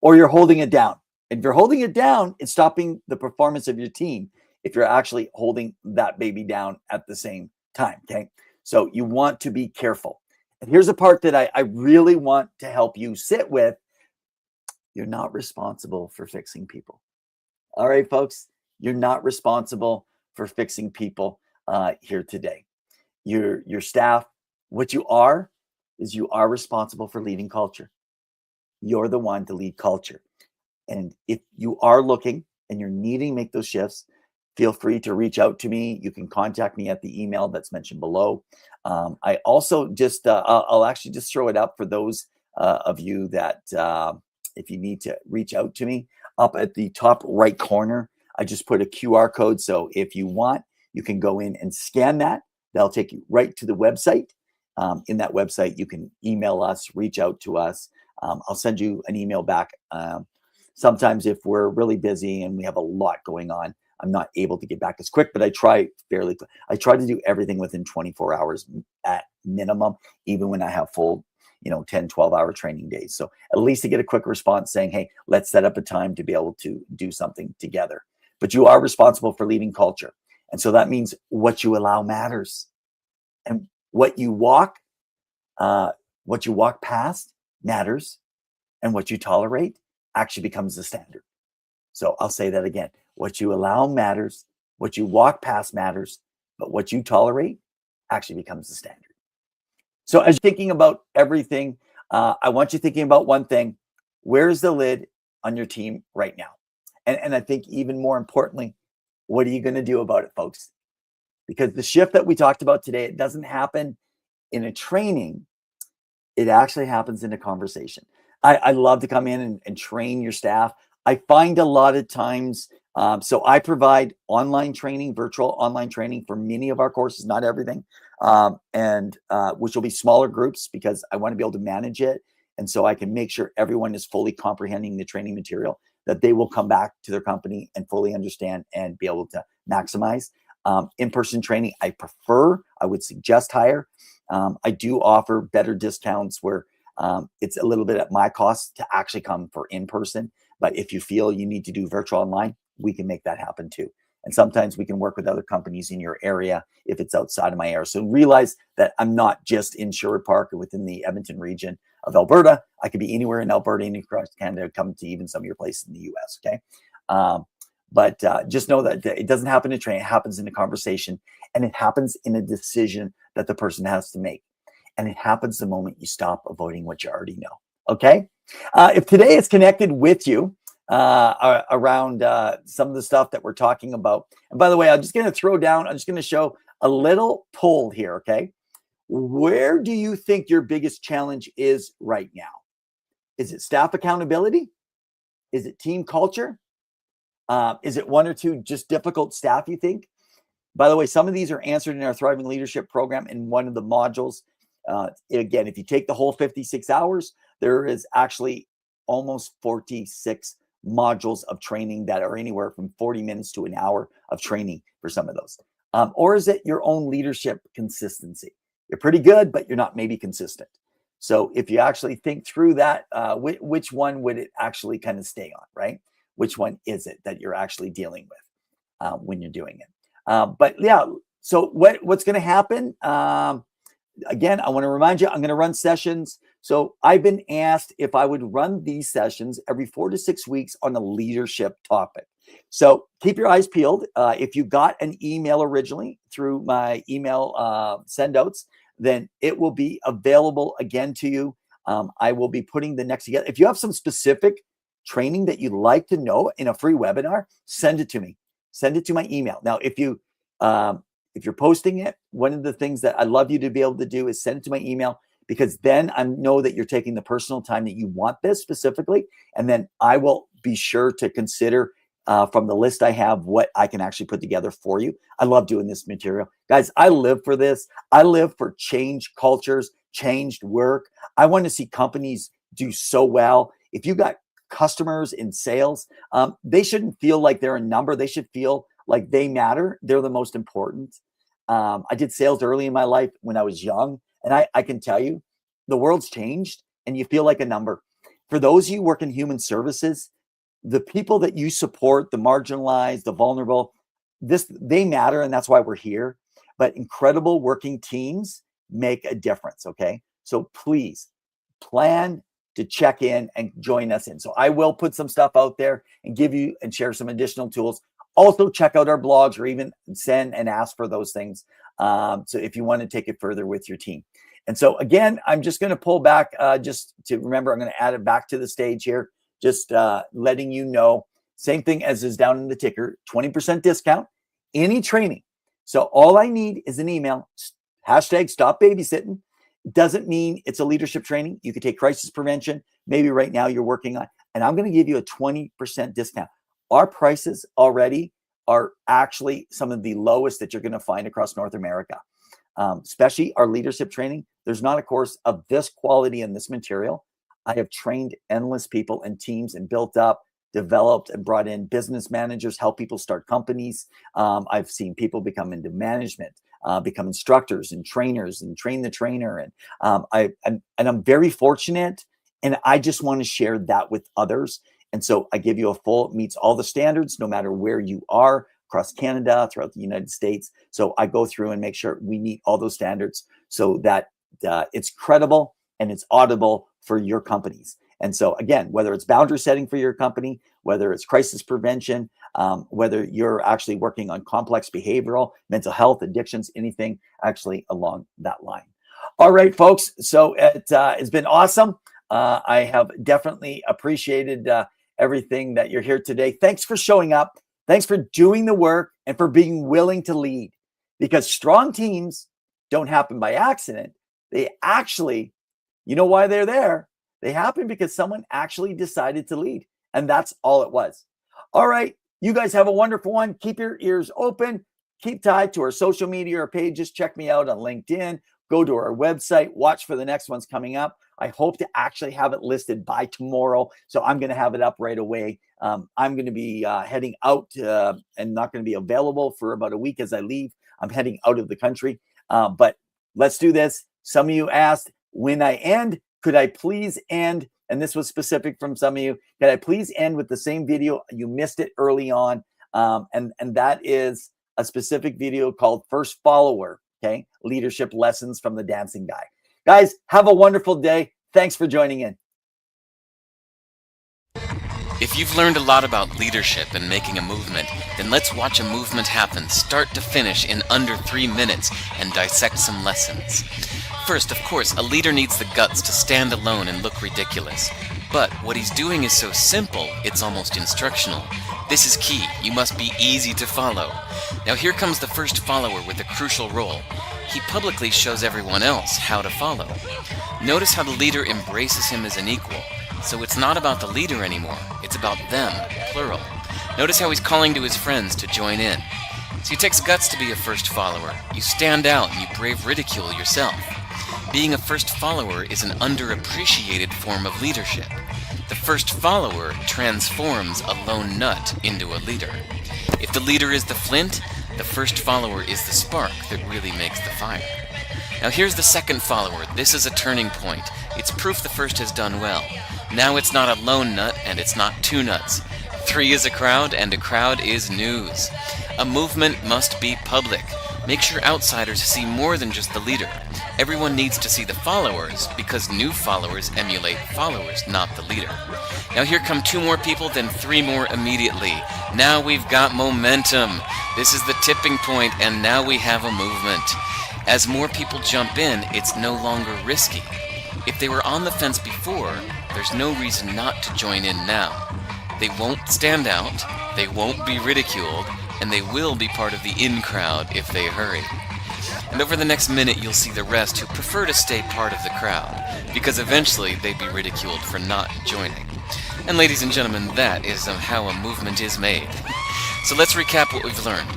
or you're holding it down. If you're holding it down, it's stopping the performance of your team if you're actually holding that baby down at the same time, okay? So you want to be careful. And here's a part that I really want to help you sit with. You're not responsible for fixing people. All right, folks, you're not responsible for fixing people here today. Your staff, what you are is you are responsible for leading culture. You're the one to lead culture. And if you are looking and you're needing to make those shifts, feel free to reach out to me. You can contact me at the email that's mentioned below. I also just, I'll actually just throw it up for those of you that if you need to reach out to me, up at the top right corner, I just put a QR code. So if you want, you can go in and scan that. That'll take you right to the website. In that website, you can email us, reach out to us. I'll send you an email back sometimes if we're really busy and we have a lot going on, I'm not able to get back as quick, but I try to do everything within 24 hours at minimum, even when I have full, 10, 12-hour training days. So at least to get a quick response saying, hey, let's set up a time to be able to do something together. But you are responsible for leading culture. And so that means what you allow matters. And what you walk past matters. And what you tolerate actually becomes the standard. So I'll say that again. What you allow matters, what you walk past matters, but what you tolerate actually becomes the standard. So as you're thinking about everything, I want you thinking about one thing. Where's the lid on your team right now? And I think even more importantly, what are you going to do about it, folks? Because the shift that we talked about today, it doesn't happen in a training. It actually happens in a conversation. I love to come in and train your staff. I find a lot of times, so I provide online training, virtual online training for many of our courses, not everything, and which will be smaller groups because I want to be able to manage it. And so I can make sure everyone is fully comprehending the training material, that they will come back to their company and fully understand and be able to maximize. In-person training, I would suggest hire. I do offer better discounts where it's a little bit at my cost to actually come for in-person. But if you feel you need to do virtual online, we can make that happen too. And sometimes we can work with other companies in your area if it's outside of my area. So realize that I'm not just in Sherwood Park or within the Edmonton region of Alberta. I could be anywhere in Alberta, anywhere across Canada, come to even some of your places in the US, okay? But just know that it doesn't happen in a train. It happens in a conversation, and it happens in a decision that the person has to make. And it happens the moment you stop avoiding what you already know, okay? If today is connected with you around some of the stuff that we're talking about, and by the way, I'm just going to show a little poll here, okay? Where do you think your biggest challenge is right now? Is it staff accountability? Is it team culture? Is it one or two just difficult staff, you think? By the way, some of these are answered in our Thriving Leadership program in one of the modules. Again, if you take the whole 56 hours, there is actually almost 46 modules of training that are anywhere from 40 minutes to an hour of training for some of those. Or is it your own leadership consistency? You're pretty good, but you're not maybe consistent. So if you actually think through that, which one would it actually kind of stay on, right? Which one is it that you're actually dealing with when you're doing it? But yeah, so what's going to happen? Again, I want to remind you, I'm going to run sessions. So I've been asked if I would run these sessions every 4 to 6 weeks on a leadership topic. So keep your eyes peeled. If you got an email originally through my email send outs, then it will be available again to you. I will be putting the next together. If you have some specific training that you'd like to know in a free webinar, send it to me. Send it to my email. Now, if you're posting it, one of the things that I'd love you to be able to do is send it to my email, because then I know that you're taking the personal time that you want this specifically. And then I will be sure to consider from the list I have what I can actually put together for you. I love doing this material. Guys, I live for this. I live for changed cultures, changed work. I want to see companies do so well. If you got customers in sales, they shouldn't feel like they're a number. They should feel like they matter. They're the most important. I did sales early in my life when I was young, and I can tell you the world's changed and you feel like a number. For those of you who work in human services, the people that you support, the marginalized, the vulnerable, they matter, and that's why we're here. But incredible working teams make a difference, okay? So please plan to check in and join us in. So I will put some stuff out there and give you and share some additional tools. Also check out our blogs, or even send and ask for those things. So if you want to take it further with your team. And so again, I'm just going to pull back just to remember, I'm going to add it back to the stage here. Just letting you know, same thing as is down in the ticker, 20% discount, any training. So all I need is an email, hashtag stop babysitting. Doesn't mean it's a leadership training. You could take crisis prevention. Maybe right now you're working on, and I'm going to give you a 20% discount. Our prices already are actually some of the lowest that you're going to find across North America, especially our leadership training. There's not a course of this quality and this material. I have trained endless people and teams and built up developed and brought in business managers, help people start companies. I've seen people become into management, become instructors and trainers and train the trainer. And I'm very fortunate, and I just want to share that with others. And so I give you a full, it meets all the standards, no matter where you are across Canada, throughout the United States. So I go through and make sure we meet all those standards so that it's credible and it's audible for your companies. And so again, whether it's boundary setting for your company, whether it's crisis prevention, whether you're actually working on complex behavioral, mental health, addictions, anything actually along that line. All right, folks. So it's been awesome. I have definitely appreciated everything that you're here today. Thanks for showing up. Thanks for doing the work and for being willing to lead, because strong teams don't happen by accident. They actually, you know why they're there? They happen because someone actually decided to lead. And that's all it was. All right. You guys have a wonderful one. Keep your ears open. Keep tied to our social media or pages. Check me out on LinkedIn. Go to our website. Watch for the next ones coming up. I hope to actually have it listed by tomorrow. So I'm going to have it up right away. I'm going to be heading out and not going to be available for about a week as I leave. I'm heading out of the country. But let's do this. Some of you asked, when I end, could I please end? And this was specific from some of you. Could I please end with the same video? You missed it early on. And that is a specific video called First Follower. Okay. Leadership lessons from the dancing guy. Guys, have a wonderful day. Thanks for joining in. If you've learned a lot about leadership and making a movement, then let's watch a movement happen start to finish in under 3 minutes and dissect some lessons. First, of course, a leader needs the guts to stand alone and look ridiculous. But what he's doing is so simple, it's almost instructional. This is key. You must be easy to follow. Now here comes the first follower with a crucial role. He publicly shows everyone else how to follow. Notice how the leader embraces him as an equal. So it's not about the leader anymore. It's about them, plural. Notice how he's calling to his friends to join in. So it takes guts to be a first follower. You stand out and you brave ridicule yourself. Being a first follower is an underappreciated form of leadership. The first follower transforms a lone nut into a leader. If the leader is the flint, the first follower is the spark that really makes the fire. Now here's the second follower. This is a turning point. It's proof the first has done well. Now it's not a lone nut and it's not two nuts. 3 is a crowd and a crowd is news. A movement must be public. Make sure outsiders see more than just the leader. Everyone needs to see the followers because new followers emulate followers, not the leader. Now here come 2 more people, then 3 more immediately. Now we've got momentum. This is the tipping point, and now we have a movement. As more people jump in, it's no longer risky. If they were on the fence before, there's no reason not to join in now. They won't stand out, they won't be ridiculed, and they will be part of the in crowd if they hurry. And over the next minute, you'll see the rest who prefer to stay part of the crowd, because eventually they'd be ridiculed for not joining. And ladies and gentlemen, that is how a movement is made. So let's recap what we've learned.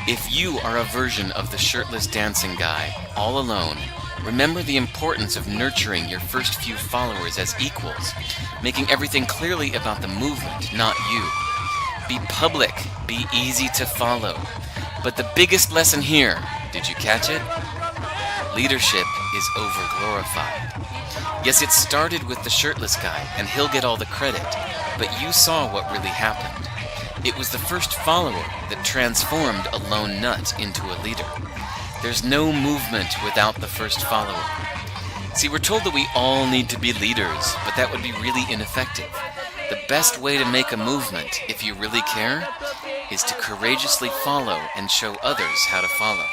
If you are a version of the shirtless dancing guy, all alone, remember the importance of nurturing your first few followers as equals, making everything clearly about the movement, not you. Be public, be easy to follow. But the biggest lesson here, did you catch it? Leadership is over-glorified. Yes, it started with the shirtless guy, and he'll get all the credit, but you saw what really happened. It was the first follower that transformed a lone nut into a leader. There's no movement without the first follower. See, we're told that we all need to be leaders, but that would be really ineffective. The best way to make a movement, if you really care, is to courageously follow and show others how to follow.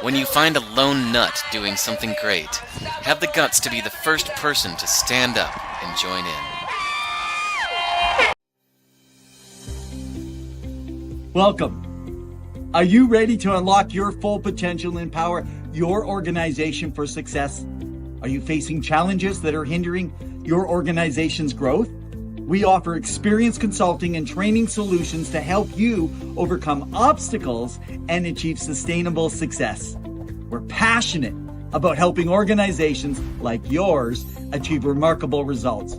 When you find a lone nut doing something great, have the guts to be the first person to stand up and join in. Welcome. Are you ready to unlock your full potential and empower your organization for success? Are you facing challenges that are hindering your organization's growth? We offer experience consulting and training solutions to help you overcome obstacles and achieve sustainable success. We're passionate about helping organizations like yours achieve remarkable results.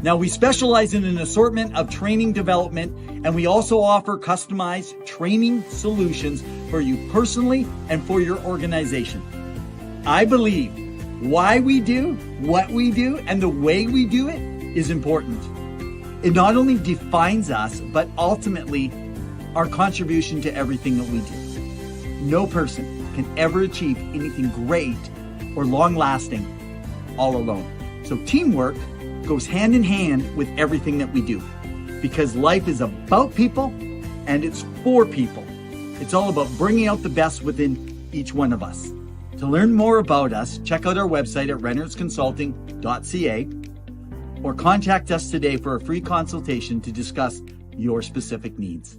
Now, we specialize in an assortment of training development, and we also offer customized training solutions for you personally and for your organization. I believe why we do what we do and the way we do it is important. It not only defines us, but ultimately our contribution to everything that we do. No person can ever achieve anything great or long-lasting all alone. So teamwork goes hand in hand with everything that we do, because life is about people and it's for people. It's all about bringing out the best within each one of us. To learn more about us, check out our website at reynoldsconsulting.ca or contact us today for a free consultation to discuss your specific needs.